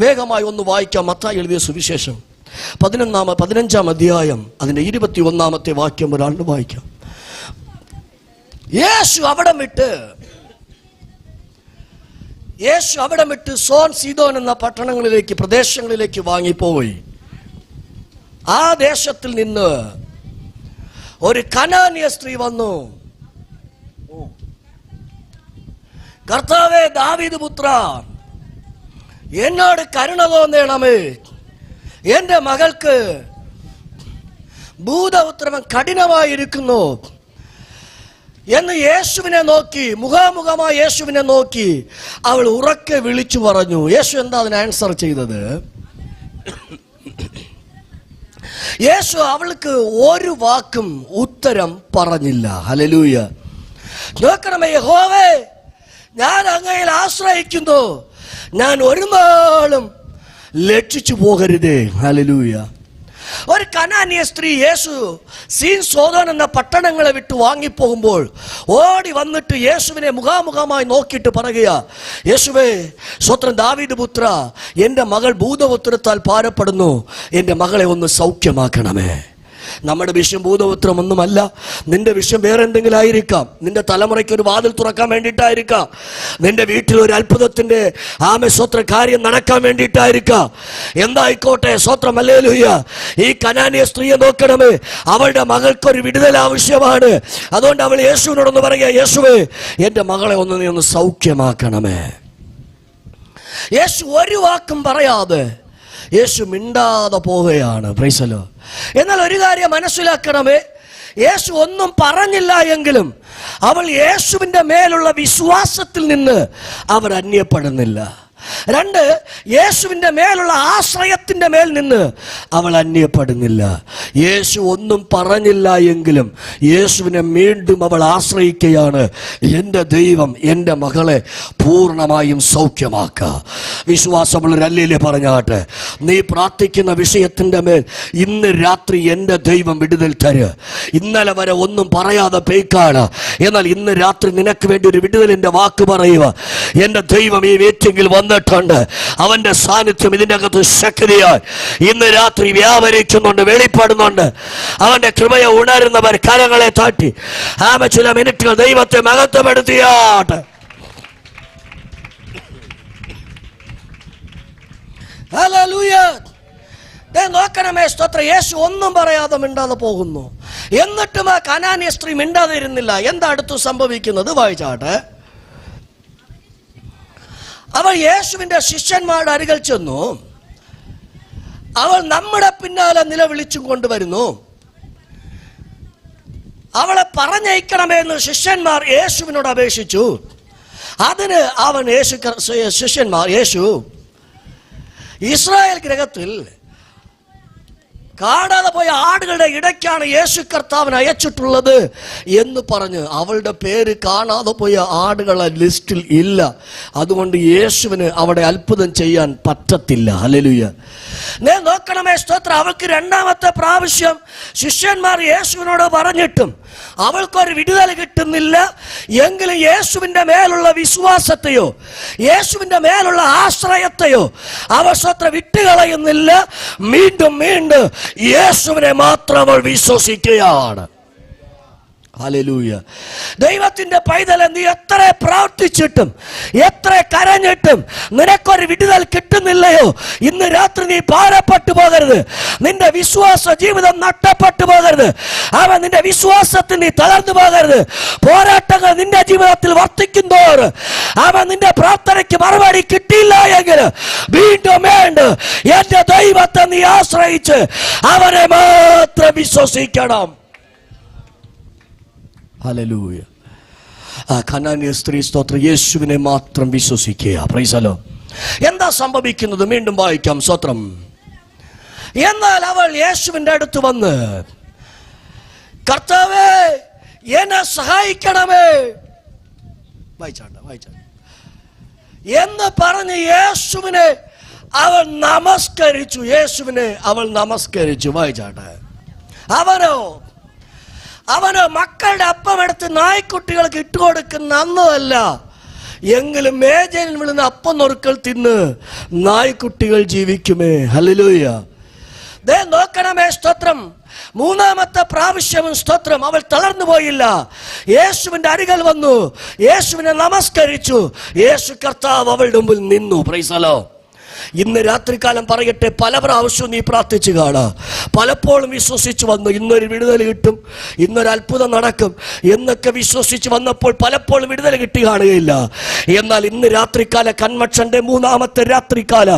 വേഗമായി ഒന്ന് വായിക്കാം. മത്തായി എഴുതിയ സുവിശേഷം 15-ാം അധ്യായം അതിന്റെ 21-ാമത്തെ വാക്യം ഒരാളിന് വായിക്കാം. യേശു അവിടെ വിട്ട് സോൻ സീദോൻ എന്ന പട്ടണങ്ങളിലേക്ക്, പ്രദേശങ്ങളിലേക്ക് വാങ്ങിപ്പോയി. ആ ദേശത്തിൽ നിന്ന് ഒരു കനാന്യ സ്ത്രീ വന്നു. കർത്താവേ, ദാവീദ് പുത്ര, എന്നോട് കരുണ തോന്നണമേ, എന്റെ മകൾക്ക് ഭൂതപുത്രവൻ കഠിനമായിരിക്കുന്നു എന്ന് യേശുവിനെ നോക്കി, മുഖാമുഖമായി യേശുവിനെ നോക്കി അവൾ ഉറക്കെ വിളിച്ചു പറഞ്ഞു. യേശു എന്താ അതിന് ആൻസർ ചെയ്തത്? യേശു അവൾക്ക് ഒരു വാക്കും ഉത്തരം പറഞ്ഞില്ല. ഹല്ലേലൂയ. നോക്കണമേ, യഹോവേ, ഞാൻ അങ്ങയിൽ ആശ്രയിക്കുന്നു, ഞാൻ ഒരു നാളും ലക്ഷിച്ചു പോകരുതേ. ഹല്ലേലൂയ. ഒരു കനാന്യ സ്ത്രീ യേശു സീൻ സോദോൻ എന്ന പട്ടണങ്ങളെ വിട്ട് വാങ്ങിപ്പോകുമ്പോൾ ഓടി വന്നിട്ട് യേശുവിനെ മുഖാമുഖമായി നോക്കിയിട്ട് പറയുക, യേശുവേ സ്വത്രം ദാവീദ് പുത്ര, എൻ്റെ മകൾ ഭൂതപുത്രത്താൽ ഭാരപ്പെടുന്നു, എൻ്റെ മകളെ ഒന്ന് സൗഖ്യമാക്കണമേ. നമ്മുടെ വിഷയം ഭൂതപുത്രമൊന്നുമല്ല. നിന്റെ വിഷയം വേറെ എന്തെങ്കിലും ആയിരിക്കാം. നിന്റെ തലമുറയ്ക്ക് ഒരു വാതിൽ തുറക്കാൻ വേണ്ടിയിട്ടായിരിക്കാം. നിന്റെ വീട്ടിൽ ഒരു അത്ഭുതത്തിന്റെ സ്വത്ര കാര്യം നടക്കാൻ വേണ്ടിയിട്ടായിരിക്കാം. എന്തായിക്കോട്ടെ, സ്വത്രം ഹല്ലേലൂയ. ഈ കനാന്യ സ്ത്രീയെ നോക്കണമേ, അവളുടെ മകൾക്കൊരു വിടുതൽ ആവശ്യമാണ്. അതുകൊണ്ട് അവൾ യേശുവിനോടൊന്ന് പറയുക, യേശുവേ എൻ്റെ മകളെ നീ ഒന്ന് സൗഖ്യമാക്കണമേ. യേശു ഒരു വാക്കും പറയാതെ യേശു മിണ്ടാതെ പോവുകയാണ്. Price the Lord. എന്നാൽ ഒരു കാര്യം മനസ്സിലാക്കണമേ, യേശു ഒന്നും പറഞ്ഞില്ല എങ്കിലും അവൾ യേശുവിൻ്റെ മേലുള്ള വിശ്വാസത്തിൽ നിന്ന് അവർ അന്യപ്പെടുന്നില്ല. രണ്ട്, യേശുവിൻ്റെ മേലുള്ള ആശ്രയത്തിൻ്റെ മേൽ നിന്ന് അവൾ അന്യപ്പെടുന്നില്ല. യേശു ഒന്നും പറഞ്ഞില്ല എങ്കിലും യേശുവിനെ വീണ്ടും അവൾ ആശ്രയിക്കുകയാണ്. എൻ്റെ ദൈവം എൻ്റെ മകളെ പൂർണ്ണമായും സൗഖ്യമാക്കുക. വിശ്വാസമുള്ളൊരു ഹല്ലേലൂയ പറഞ്ഞാട്ടെ. നീ പ്രാർത്ഥിക്കുന്ന വിഷയത്തിൻ്റെ മേൽ ഇന്ന് രാത്രി എൻ്റെ ദൈവം വിടുതൽ തരുക. ഇന്നലെ വരെ ഒന്നും പറയാതെ പേക്കാണ്, എന്നാൽ ഇന്ന് രാത്രി നിനക്ക് വേണ്ടി ഒരു വിടുതലിൻ്റെ വാക്ക് പറയുക. എൻ്റെ ദൈവം ഈ മീറ്റിംഗിൽ വന്നിട്ടുണ്ട്. അവന്റെ സാന്നിധ്യം ഇതിൻ്റെ അകത്ത് ശക്തിയായി ഇന്ന് രാത്രി വ്യാപരിക്കുന്നുണ്ട്, വെളിപ്പെടുന്നുണ്ട്. അവന്റെ കൃപയെ ഉണരുന്നവർ കരങ്ങളെ താട്ടി ചില മിനിറ്റുകൾ ദൈവത്തെ മഹത്വപ്പെടുത്തിയാട്ടെ. ഹല്ലേലൂയ. നോക്കണമേ, സ്തോത്രം. യേശു ഒന്നും പറയാതെ മിണ്ടാതെ പോകുന്നു. എന്നിട്ടും ആ കനാന്യ സ്ത്രീ മിണ്ടാതെ ഇരുന്നില്ല. എന്താ അടുത്ത് സംഭവിക്കുന്നത്? വായിച്ചാട്ടെ. അവൾ യേശുവിന്റെ ശിഷ്യന്മാരുടെ അരികിൽ ചെന്നു. അവൾ നമ്മുടെ പിന്നാലെ നിലവിളിച്ചും കൊണ്ടുവരുന്നു. അവളെ പറഞ്ഞയക്കണമെന്ന് ശിഷ്യന്മാർ യേശുവിനോട് അപേക്ഷിച്ചു. അതിന് അവൻ യേശു ഇസ്രായേൽ ഗ്രഹത്തിൽ കാണാതെ പോയ ആടുകളുടെ ഇടയ്ക്കാണ് യേശു കർത്താവിനെ അയച്ചിട്ടുള്ളത് എന്ന് പറഞ്ഞ് അവളുടെ പേര് കാണാതെ പോയ ആടുകളെ ലിസ്റ്റിൽ ഇല്ല. അതുകൊണ്ട് യേശുവിന് അവിടെ അത്ഭുതം ചെയ്യാൻ പറ്റത്തില്ല. ഹല്ലേലൂയ. നോക്കണമേ, സ്തോത്രം. അവൾക്ക് രണ്ടാമത്തെ പ്രാവശ്യം ശിഷ്യന്മാർ യേശുവിനോട് പറഞ്ഞിട്ടും അവൾക്കൊരു വിടുതൽ കിട്ടുന്നില്ല. എങ്കിലും യേശുവിൻ്റെ മേലുള്ള വിശ്വാസത്തെയോ യേശുവിൻ്റെ മേലുള്ള ആശ്രയത്തെയോ അവൾ സ്വത്രം വിട്ടുകളയുന്നില്ല. വീണ്ടും വീണ്ടും യേശുവിനെ മാത്രം അവൾ വിശ്വസിക്കുകയാണ്. ഹല്ലേലൂയ. ദൈവത്തിന്റെ പൈതലെ, നീ എത്ര പ്രാർത്ഥിച്ചിട്ടും എത്ര കരഞ്ഞിട്ടും നിനക്കൊരു വിടുതൽ കിട്ടുന്നില്ലയോ? ഇന്ന് രാത്രി നീ ഭാരപ്പെട്ടു പോകരുത്. നിന്റെ വിശ്വാസ ജീവിതം നഷ്ടപ്പെട്ടു പോകരുത്. നിന്റെ വിശ്വാസത്തിൽ നീ തളർന്നു പോകരുത്. പോരാട്ടങ്ങൾ നിന്റെ ജീവിതത്തിൽ വർദ്ധിക്കുന്നതോർ നിന്റെ പ്രാർത്ഥനയ്ക്ക് മറുപടി കിട്ടിയില്ല എങ്കിൽ വീണ്ടും വീണ്ടും എന്റെ ദൈവത്തെ നീ ആശ്രയിച്ച് അവരെ മാത്രം വിശ്വസിക്കണം. ഹല്ലേലൂയ. ആ കനാന്യ സ്ത്രീ, സ്തോത്രം, യേശുവിനെ മാത്രം വിശ്വസിക്കുക. Price the Lord. എന്താ സംഭവിക്കുന്നത്? വീണ്ടും വായിക്കാം. സ്തോത്രം. എന്നാൽ അവൾ യേശുവിന്റെ അടുത്ത് വന്ന്, കർത്താവേ എന്നെ സഹായിക്കണമേ, വായിച്ചാട്ടെ എന്ന് പറഞ്ഞ് യേശുവിനെ അവൾ നമസ്കരിച്ചു. യേശുവിനെ അവൾ നമസ്കരിച്ചു. വായിച്ചാട്ടെ. അവന് മക്കളുടെ അപ്പം എടുത്ത് നായ്ക്കുട്ടികൾക്ക് ഇട്ടുകൊടുക്കുന്ന അന്നല്ല, എങ്കിലും മേജയിൽ വിളുന്ന അപ്പം നുറുക്കൽ തിന്ന് നായ്ക്കുട്ടികൾ ജീവിക്കുമേ. ഹല്ലേലൂയ. നോക്കണമേ, സ്തോത്രം. മൂന്നാമത്തെ പ്രാവശ്യവും സ്തോത്രം അവൾ തളർന്നു പോയില്ല. യേശുവിന്റെ അരികിൽ വന്നു, യേശുവിനെ നമസ്കരിച്ചു. യേശു കർത്താവ് അവളുടെ മുമ്പിൽ നിന്നു. Price the Lord. ഇന്ന് രാത്രികാലം പറയട്ടെ, പല പ്രാവശ്യവും നീ പ്രാർത്ഥിച്ചു കാണാ, പലപ്പോഴും വിശ്വസിച്ച് വന്നു ഇന്നൊരു വിടുതൽ കിട്ടും, ഇന്നൊരു അത്ഭുതം നടക്കും എന്നൊക്കെ വിശ്വസിച്ച് വന്നപ്പോൾ പലപ്പോഴും വിടുതൽ കിട്ടി കാണുകയില്ല. എന്നാൽ ഇന്ന് രാത്രികാല കൺവെൻഷന്റെ മൂന്നാമത്തെ രാത്രികാല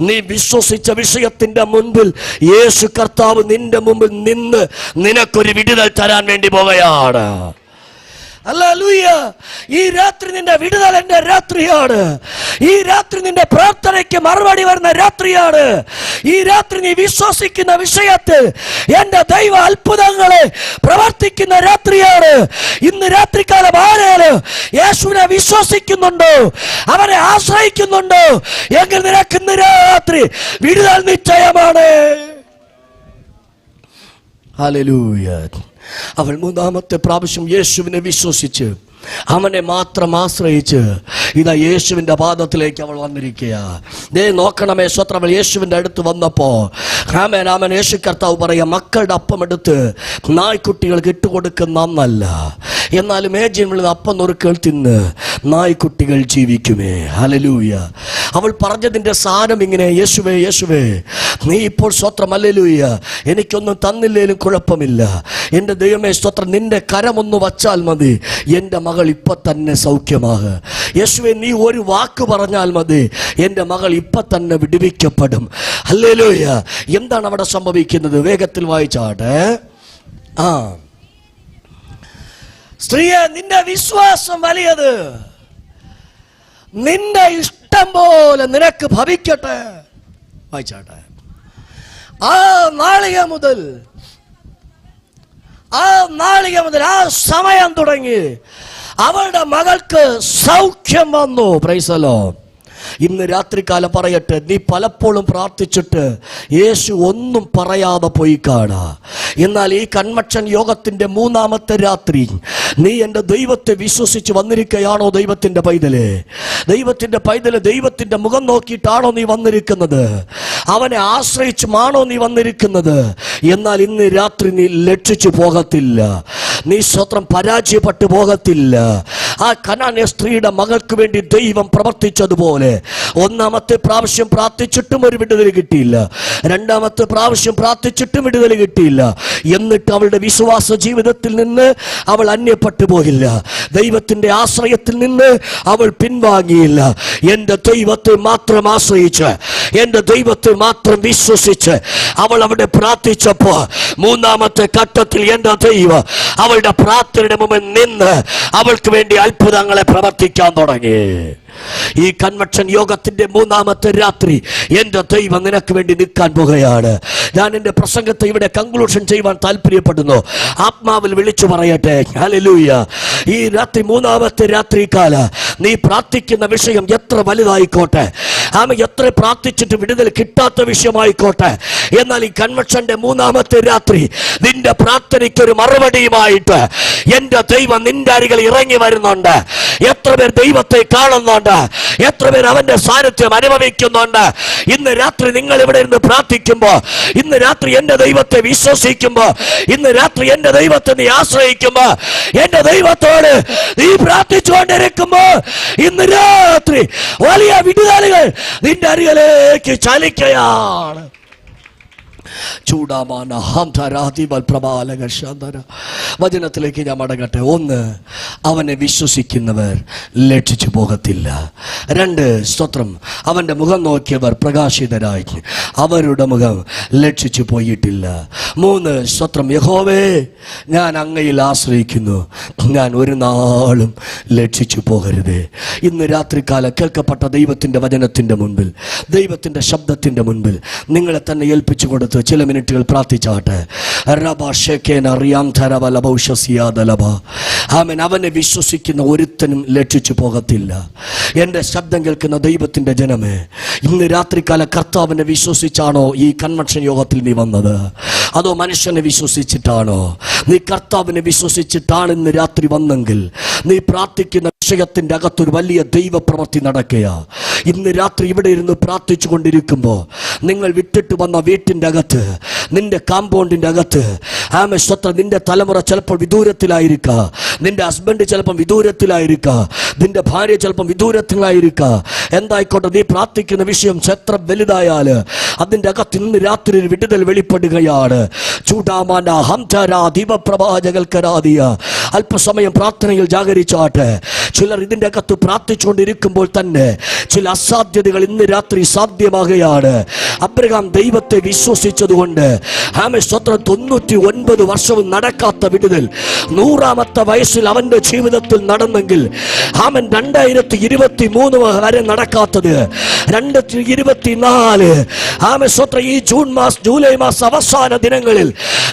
നീ വിശ്വസിച്ച വിഷയത്തിന്റെ മുൻപിൽ യേശു കർത്താവ് നിന്റെ മുമ്പിൽ നിന്ന് നിനക്കൊരു വിടുതൽ തരാൻ വേണ്ടി പോവുകയാണ്. ഹല്ലേലൂയ. ഈ രാത്രി നിന്റെ വിടുതലിന്റെ രാത്രിയാണ്. ഈ രാത്രി നിന്റെ പ്രാർത്ഥനയ്ക്ക് മറുപടി വരുന്ന രാത്രിയാണ്. ഈ രാത്രി നീ വിശ്വസിക്കുന്ന വിഷയത്തിൽ എന്റെ ദൈവ അത്ഭുതങ്ങളെ പ്രവർത്തിക്കുന്ന രാത്രിയാണ്. ഇന്ന് രാത്രികാലം ആരേലും യേശുവിനെ വിശ്വസിക്കുന്നുണ്ടോ, അവനെ ആശ്രയിക്കുന്നുണ്ടോ എങ്കിൽ നിനക്ക് ഇന്ന് രാത്രി വിടുതൽ നിശ്ചയമാണ്. ഹല്ലേലൂയ. അവൾ മൂന്നാമത്തെ പ്രാവശ്യം യേശുവിനെ വിശ്വസിച്ച് അവനെ മാത്രം ആശ്രയിച്ച് ഇതാ യേശുവിൻ്റെ പാദത്തിലേക്ക് അവൾ വന്നിരിക്കുക. നോക്കണമേ സ്വത്രം. അവൾ യേശുവിൻ്റെ അടുത്ത് വന്നപ്പോ ആമേൻ യേശു കർത്താവ് പറയാം, മക്കളുടെ അപ്പം എടുത്ത് നായ്ക്കുട്ടികൾക്ക് ഇട്ടുകൊടുക്കുന്ന ഒന്നല്ല, എന്നാൽ മേജിനുള്ള അപ്പം നുറുക്കൾ തിന്ന് നായ്ക്കുട്ടികൾ ജീവിക്കുമേ. ഹല്ലേലൂയ. അവൾ പറഞ്ഞതിൻ്റെ സാരം ഇങ്ങനെ, യേശുവേ യേശുവേ നീ ഇപ്പോൾ സ്വത്രം, ഹല്ലേലൂയ, എനിക്കൊന്നും തന്നില്ലേലും കുഴപ്പമില്ല, എൻ്റെ ദൈവമേ സ്വത്രം, നിന്റെ കരമൊന്ന് വച്ചാൽ മതി, എൻ്റെ മകൾ ഇപ്പൊ തന്നെ സൗഖ്യമാകുക. യേശുവേ നീ ഒരു വാക്ക് പറഞ്ഞാൽ മതി, എൻ്റെ മകൾ ഇപ്പൊ തന്നെ വിടുവിക്കപ്പെടും. ഹല്ലേലൂയ. എന്താണ് അവിടെ സംഭവിക്കുന്നത്? വേഗത്തിൽ വായിച്ചാട്ടെ. സ്ത്രീയെ, നിന്റെ വിശ്വാസം വലിയത്, നിന്റെ ഇഷ്ടം പോലെ നിനക്ക് ഭവിക്കട്ടെ. വായിച്ചാട്ടെ. ആ നാളിക മുതൽ ആ സമയം തുടങ്ങി അവളുടെ മകൾക്ക് സൗഖ്യം വന്നു. Price the Lord. ഇന്ന് രാത്രികാലം പറയട്ടെ, നീ പലപ്പോഴും പ്രാർത്ഥിച്ചിട്ട് യേശു ഒന്നും പറയാതെ പോയി കാണാ. എന്നാൽ ഈ കൺവെൻഷൻ യോഗത്തിന്റെ മൂന്നാമത്തെ രാത്രി നീ എൻ്റെ ദൈവത്തെ വിശ്വസിച്ച് വന്നിരിക്കുകയാണോ? ദൈവത്തിന്റെ പൈതലേ, ദൈവത്തിന്റെ പൈതല്, ദൈവത്തിന്റെ മുഖം നോക്കിയിട്ടാണോ നീ വന്നിരിക്കുന്നത്? അവനെ ആശ്രയിച്ചുമാണോ നീ വന്നിരിക്കുന്നത്? എന്നാൽ ഇന്ന് രാത്രി നീ ലക്ഷിച്ചു പോകത്തില്ല, നീ സ്വത്രം പരാജയപ്പെട്ടു പോകത്തില്ല. ആ കനാന്യ സ്ത്രീയുടെ മകൾക്ക് വേണ്ടി ദൈവം പ്രവർത്തിച്ചതുപോലെ ഒന്നാമത്തെ പ്രാവശ്യം പ്രാർത്ഥിച്ചിട്ടും ഒരു വിടുതൽ കിട്ടിയില്ല, രണ്ടാമത്തെ പ്രാവശ്യം പ്രാർത്ഥിച്ചിട്ടും വിടുതൽ കിട്ടിയില്ല. എന്നിട്ട് അവളുടെ വിശ്വാസ ജീവിതത്തിൽ നിന്ന് അവൾ അന്യപ്പെട്ടു പോയില്ല, ദൈവത്തിന്റെ ആശ്രയത്തിൽ നിന്ന് അവൾ പിൻവാങ്ങിയില്ല. എൻ്റെ ദൈവത്തെ മാത്രം ആശ്രയിച്ച്, എൻ്റെ ദൈവത്തെ മാത്രം വിശ്വസിച്ച് അവൾ അവിടെ പ്രാർത്ഥിച്ചപ്പോ മൂന്നാമത്തെ ഘട്ടത്തിൽ എൻ്റെ ദൈവം അവളുടെ പ്രാർത്ഥനയുടെ മുമ്പിൽ നിന്ന് അവൾക്ക് വേണ്ടി അത്ഭുതങ്ങളെ പ്രവർത്തിക്കാൻ തുടങ്ങി. ഈ കൺവെൻഷൻ യോഗത്തിന്റെ മൂന്നാമത്തെ രാത്രി എൻ്റെ ദൈവം നിനക്ക് വേണ്ടി നിൽക്കാൻ പോകുകയാണ്. ഞാൻ എൻ്റെ പ്രസംഗത്തെ ഇവിടെ കൺക്ലൂഷൻ ചെയ്യുവാൻ താല്പര്യപ്പെടുന്നു. ആത്മാവിൽ വിളിച്ചു പറയട്ടെ, ഹല്ലേലൂയ. ഈ രാത്രി, മൂന്നാമത്തെ രാത്രികാല നീ പ്രാർത്ഥിക്കുന്ന വിഷയം എത്ര വലുതായിക്കോട്ടെ, എത്ര പ്രാർത്ഥിച്ചിട്ട് വിടുതൽ കിട്ടാത്ത വിഷയമായിക്കോട്ടെ, എന്നാൽ ഈ കൺവെൻഷന്റെ മൂന്നാമത്തെ രാത്രി നിന്റെ പ്രാർത്ഥനയ്ക്കൊരു മറുപടിയുമായിട്ട് എൻ്റെ ദൈവം നിന്റെ അരികിൽ ഇറങ്ങി വരുന്നുണ്ട്. എത്ര പേർ ദൈവത്തെ കാണുന്നുണ്ട്? എത്ര പേർ അവന്റെ സാന്നിധ്യം അനുഭവിക്കുന്നുണ്ട്? ഇന്ന് രാത്രി നിങ്ങൾ ഇവിടെ ഇരുന്ന് പ്രാർത്ഥിക്കുമ്പോ, ഇന്ന് രാത്രി എന്റെ ദൈവത്തെ വിശ്വസിക്കുമ്പോ, ഇന്ന് രാത്രി എന്റെ ദൈവത്തെ നീ ആശ്രയിക്കുമ്പോ, എന്റെ ദൈവത്തോട് നീ പ്രാർത്ഥിച്ചുകൊണ്ടിരിക്കുമ്പോ ഇന്ന് രാത്രി വലിയ വിടുതലുകൾ നിന്റെ അരികിലേക്ക് ചലിക്കുകയാണ്. വചനത്തിലേക്ക് ഞാൻ മടങ്ങട്ടെ. ഒന്ന്, അവനെ വിശ്വസിക്കുന്നവർ ലക്ഷിച്ചു പോകത്തില്ല. രണ്ട്, സ്തോത്രം, അവന്റെ മുഖം നോക്കിയവർ പ്രകാശിതരായി, അവരുടെ മുഖം ലക്ഷിച്ചു പോയിട്ടില്ല. മൂന്ന്, സ്തോത്രം, യഹോവേ ഞാൻ അങ്ങയിൽ ആശ്രയിക്കുന്നു, ഞാൻ ഒരു നാളും ലക്ഷിച്ചു പോകരുതേ. ഇന്ന് രാത്രികാലം കേൾക്കപ്പെട്ട ദൈവത്തിന്റെ വചനത്തിന്റെ മുൻപിൽ, ദൈവത്തിന്റെ ശബ്ദത്തിന്റെ മുൻപിൽ നിങ്ങളെ തന്നെ ഏൽപ്പിച്ചു കൊടുത്ത് ചില മിനിറ്റുകൾ പ്രാർത്ഥിച്ചാട്ടെ. അവനെ വിശ്വസിക്കുന്ന ഒരുത്തനും ലക്ഷിച്ചു പോകത്തില്ല. എൻ്റെ ശബ്ദം കേൾക്കുന്ന ദൈവത്തിന്റെ ജനമേ, ഇന്ന് രാത്രികാല കർത്താവിനെ വിശ്വസിച്ചാണോ ഈ കൺവെൻഷൻ യോഗത്തിൽ നീ വന്നത്? അതോ മനുഷ്യനെ വിശ്വസിച്ചിട്ടാണോ? നീ കർത്താവിനെ വിശ്വസിച്ചിട്ടാണ് ഇന്ന് രാത്രി വന്നെങ്കിൽ നീ പ്രാർത്ഥിക്കുന്ന വിഷയത്തിന്റെ അകത്തൊരു വലിയ ദൈവപ്രവൃത്തി നടക്കുക. ഇന്ന് രാത്രി ഇവിടെ ഇരുന്ന് പ്രാർത്ഥിച്ചു കൊണ്ടിരിക്കുമ്പോൾ നിങ്ങൾ വിട്ടിട്ട് വന്ന വീട്ടിന്റെ അകത്ത്, നിന്റെ കാമ്പൗണ്ടിന്റെ അകത്ത്, നിന്റെ തലമുറ ചിലപ്പോൾ വിദൂരത്തിലായിരിക്കുക, നിന്റെ ഹസ്ബൻഡ് ചിലപ്പോൾ വിദൂരത്തിലായിരിക്കുക, നിന്റെ ഭാര്യ ചിലപ്പോൾ വിദൂരത്തിലായിരിക്കുക. എന്തായിക്കോട്ടെ, നീ പ്രാർത്ഥിക്കുന്ന വിഷയം എത്ര വലുതായാൽ അതിന്റെ അകത്ത് ഇന്ന് രാത്രി ഒരു വിടുതൽ വെളിപ്പെടുകയാണ്. ചൂടാമാന ഹംചാരാ ദീപപ്രവാചകൽക്കരാദിയ അല്പസമയം പ്രാർത്ഥനയിൽ ജാഗരിച്ചാട്ടെ. ചിലർ ഇതിന്റെ അകത്ത് പ്രാർത്ഥിച്ചുകൊണ്ടിരിക്കുമ്പോൾ തന്നെ ചില അസാധ്യതകൾ ഇന്ന് രാത്രി സാധ്യമാകുകയാണ്. അബ്രഹാം ദൈവത്തെ വിശ്വസിച്ചതുകൊണ്ട് 99 വർഷവും നടക്കാത്ത വിടുതൽ 100ാമത്തെ വയസ്സിൽ അവന്റെ ജീവിതത്തിൽ നടന്നെങ്കിൽ 2023 വരെ നടക്കാത്തത് 2024 ആമേൻ സ്തോത്രം. ഈ ജൂലൈ മാസം അവസാന ദിനങ്ങളിൽ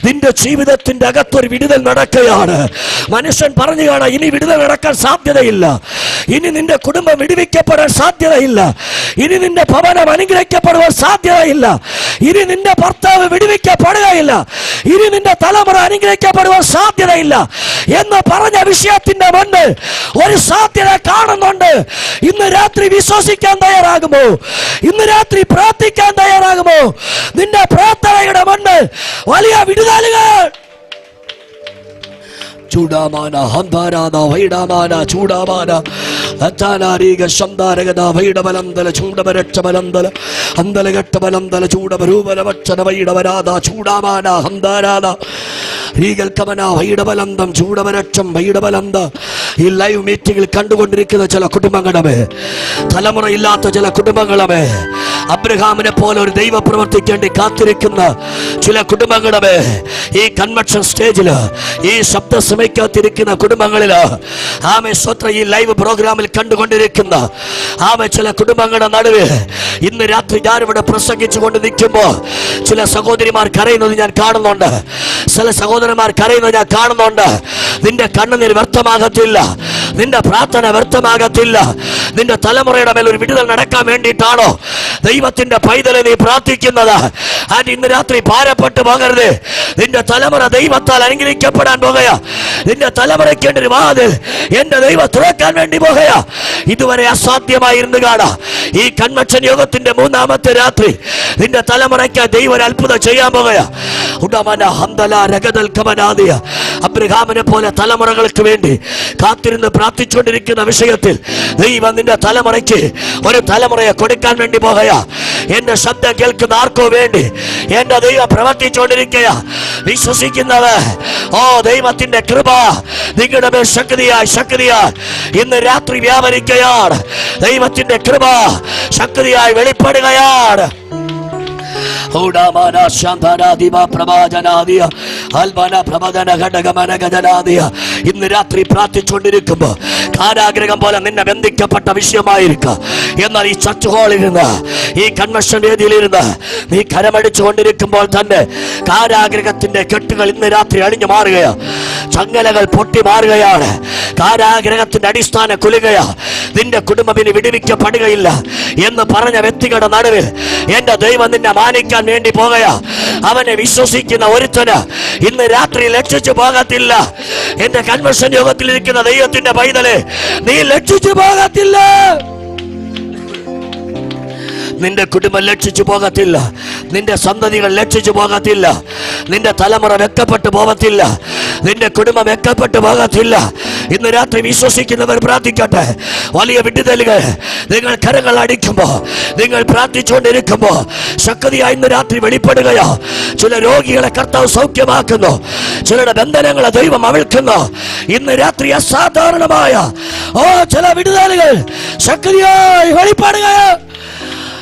നിന്റെ ജീവിതത്തിന്റെ അകത്തൊരു വിടുതൽ നടക്കുകയാണ്. മനുഷ്യൻ പറഞ്ഞു കാണാം, ഇനി വിടുതൽ നടക്കാൻ സാധ്യതയില്ല, ഇനി നിന്റെ കുടുംബം വിടുവിക്കപ്പെടാൻ സാധ്യതയില്ല, ഇനി നിന്റെ ഭവനം അനുഗ്രഹിക്കപ്പെടുവാൻ സാധ്യതയില്ല, ഇനി നിന്റെ ഭർത്താവ് വിടുവിക്കപ്പെടുകയില്ല, ഇനി നിന്റെ തലമുറ അനുഗ്രഹിക്കപ്പെടുവാൻ സാധ്യതയില്ല എന്ന് പറഞ്ഞ വിഷയത്തിന്റെ മുന്നിൽ ഒരു സാധ്യത കാണുന്നുണ്ട്. ഇന്ന് രാത്രി വിശ്വസിക്കാൻ തയ്യാറാകുമോ? ഇന്ന് രാത്രി പ്രാർത്ഥിക്കാൻ തയ്യാറാകുമോ? നിന്റെ പ്രാർത്ഥനയുടെ മുന്നിൽ വലിയ വിടുതലുകൾ. ചൂടാമാന ഹംധാരാധ വൈഡാമാന ചൂടാമാന അച്ചാനാരീക ശംദാരഗത വൈഡബലന്തല ചൂടബരക്ഷബലന്തല അന്തലഘട്ടബലന്തല ചൂടബരൂബലവക്ഷന വൈഡവരാധ ചൂടാമാന ഹംധാരാധ റീകൽക്കമന വൈഡബലന്തം ചൂടബരക്ഷം വൈഡബലന്ത. ഈ ലൈവ് മീറ്റിംഗിൽ കണ്ടുകൊണ്ടിരിക്കുന്ന ചില കുടുംബങ്ങളെ, തലമുറയില്ലാത്ത ചില കുടുംബങ്ങളെ, അബ്രഹാമിനെ പോലെ ഒരു ദൈവ പ്രവർത്തിക്കേണ്ടി കാത്തിരിക്കുന്ന ചില കുടുംബങ്ങളെ, ഈ കൺവെൻഷൻ സ്റ്റേജില് ഈ ശബ്ദ സമയത്തിരിക്കുന്ന കുടുംബങ്ങളില് ആമേ സ്വത്ര ഈ ലൈവ് പ്രോഗ്രാമിൽ കണ്ടുകൊണ്ടിരിക്കുന്ന ആമേ ചില കുടുംബങ്ങളുടെ നടുവ് ഇന്ന് രാത്രി ഞാനിവിടെ പ്രസംഗിച്ചു കൊണ്ട് നിൽക്കുമ്പോ ചില സഹോദരിമാർ കരയുന്നത് ഞാൻ കാണുന്നുണ്ട്, ചില സഹോദരന്മാർ കരയുന്നത് ഞാൻ കാണുന്നുണ്ട്. നിന്റെ കണ്ണുനീർ വ്യർത്ഥമാകത്തില്ല, നിന്റെ പ്രാർത്ഥന വ്യർത്ഥമാകത്തില്ല. നിന്റെ തലമുറയുടെ മേൽ ഒരു വിടുതൽ നടക്കാൻ വേണ്ടിയിട്ടാണോ ദൈവത്തിന്റെ പൈതലെ നീ പ്രാർത്ഥിക്കുന്നത്? അത് ഇന്ന് രാത്രി ഭാരപ്പെട്ടു പോകരുത്. നിന്റെ തലമുറ ദൈവത്താൽ അനുഗ്രഹിക്കപ്പെടാൻ പോകുക. നിന്റെ തലമുറയ്ക്ക് വേണ്ടി ഒരു വാതിൽ എന്റെ ദൈവം തുറക്കാൻ വേണ്ടി പോകുക. ഇതുവരെ അസാധ്യമായിരുന്നു കാണാം. ഈ കൺവെൻഷൻ യോഗത്തിന്റെ 3ാമത്തെ രാത്രി നിന്റെ തലമുറയ്ക്ക് ദൈവം ഒരു അത്ഭുതം ചെയ്യാൻ പോകുക. അബ്രഹാമിനെ പോലെ തലമുറകൾക്ക് വേണ്ടി കാത്തിരുന്ന് പ്രാർത്ഥിച്ചുകൊണ്ടിരിക്കുന്ന വിഷയത്തിൽ ദൈവം നിന്റെ തലമുറയ്ക്ക് ഒരു തലമുറയെ കൊടുക്കാൻ വേണ്ടി പോകുക. എന്റെ ശബ്ദം കേൾക്കുന്ന ആർക്കോ വേണ്ടി എന്റെ ദൈവം പ്രവർത്തിച്ചുകൊണ്ടിരിക്കുക. വിശ്വസിക്കുന്നവർ ഓ ദൈവത്തിന്റെ കൃപ നിങ്ങളുടെ മേൽ ശക്തിയായി ഇന്ന് രാത്രി വ്യാപരിക്കുകയാണ്. ദൈവത്തിന്റെ കൃപ ശക്തിയായി വെളിപ്പെടുകയാണ്. ഇന്ന് രാത്രി പ്രാർത്ഥിച്ചുകൊണ്ടിരിക്കുമ്പോ കാരാഗ്രഹം പോലെ നിന്നെ ബന്ധിക്കപ്പെട്ട വിഷയമായിരിക്കാം. എന്നാൽ ഈ ചർച്ച് ഹാളിൽ ഇരുന്ന്, ഈ കൺവെൻഷൻ വേദിയിലിരുന്ന് നീ കരമടിച്ചു കൊണ്ടിരിക്കുമ്പോൾ തന്നെ കാരാഗ്രഹത്തിന്റെ കെട്ടുകൾ ഇന്ന് രാത്രി അണിഞ്ഞു മാറുകയാണ്. ചങ്ങലകൾ പൊട്ടി മാറുകയാണ്. കാരാഗ്രഹത്തിന്റെ അടിസ്ഥാന കുലുകയാ. നിന്റെ കുടുംബം ഇനി വിടുവിക്കപ്പെടുകയില്ല എന്ന് പറഞ്ഞ വ്യക്തികളുടെ നടുവിൽ എന്റെ ദൈവം നിന്നെ മാനിക്കാൻ വേണ്ടി പോകുകയാ. അവനെ വിശ്വസിക്കുന്ന ഒരുത്തന് ഇന്ന് രാത്രി ലക്ഷിച്ചു പോകത്തില്ല. എന്റെ കൺവെൻഷൻ യോഗത്തിൽ ഇരിക്കുന്ന ദൈവത്തിന്റെ പൈതലെ, നീ ലക്ഷിച്ചു പോകത്തില്ല. നിന്റെ കുടുംബം ലക്ഷിച്ചു പോകത്തില്ല, നിന്റെ സന്തതികൾ ലക്ഷിച്ചു പോകത്തില്ല, നിന്റെ തലമുറ വെക്കപ്പെട്ടു പോകത്തില്ല, നിന്റെ കുടുംബം വെക്കപ്പെട്ടു പോകത്തില്ല. ഇന്ന് രാത്രി വിശ്വസിക്കുന്നവർ പ്രാർത്ഥിക്കട്ടെ. വലിയ വിടുതലുകൾ നിങ്ങൾ കരങ്ങൾ അടിക്കുമ്പോ, നിങ്ങൾ പ്രാർത്ഥിച്ചുകൊണ്ടിരിക്കുമ്പോ ശക്തിയായി ഇന്ന് രാത്രി വെളിപ്പെടുകയോ. ചില രോഗികളെ കർത്താവ് സൗഖ്യമാക്കുന്നു, ചിലരുടെ ബന്ധനങ്ങളെ ദൈവം അവിൾക്കുന്നു. ഇന്ന് രാത്രി അസാധാരണമായ ചില വിടുതലുകൾ ശക്തിയായി വെളിപ്പെടുകയോ.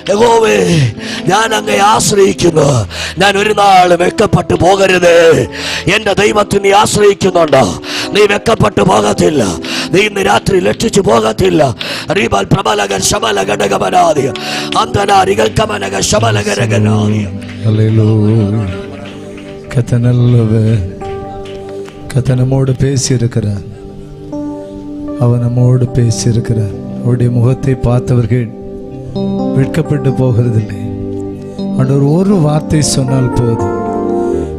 യഹോവേ, ഞാൻ അങ്ങേ ആശ്രയിക്കുന്നു. ഞാൻ ഒരു നാൾ വെക്കപ്പെട്ടു പോകരുത്. എന്റെ ദൈവത്തിന് നീ ആശ്രയിക്കുന്നുണ്ടോ? നീ വെക്കപ്പെട്ടു പോകത്തില്ല. നീ ഇന്ന് രാത്രി ലക്ഷിച്ചു പോകത്തില്ല. റീബൽ പ്രബലകൻ ശബലഘടകമനാദിയ അന്തനാരികൽക്കമനക ശബലഘടകനാദിയ. ஹல்லேலூயா. கர்த்தர் நம்மோடு பேசியிருக்கிறார். அவர் நம்மோடு பேசியிருக்கிறார். அவருடைய முகத்தை பார்த்தவர்கள் வெட்கப்பட்டு போகிறதில்லை. ஆண்டவர் ஒரு வார்த்தை சொன்னால் போதும்.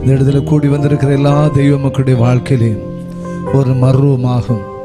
இந்த இடத்துல கூடி வந்திருக்கிற எல்லா தெய்வ மக்களுடைய வாழ்க்கையிலையும் ஒரு மர்வமாகும்.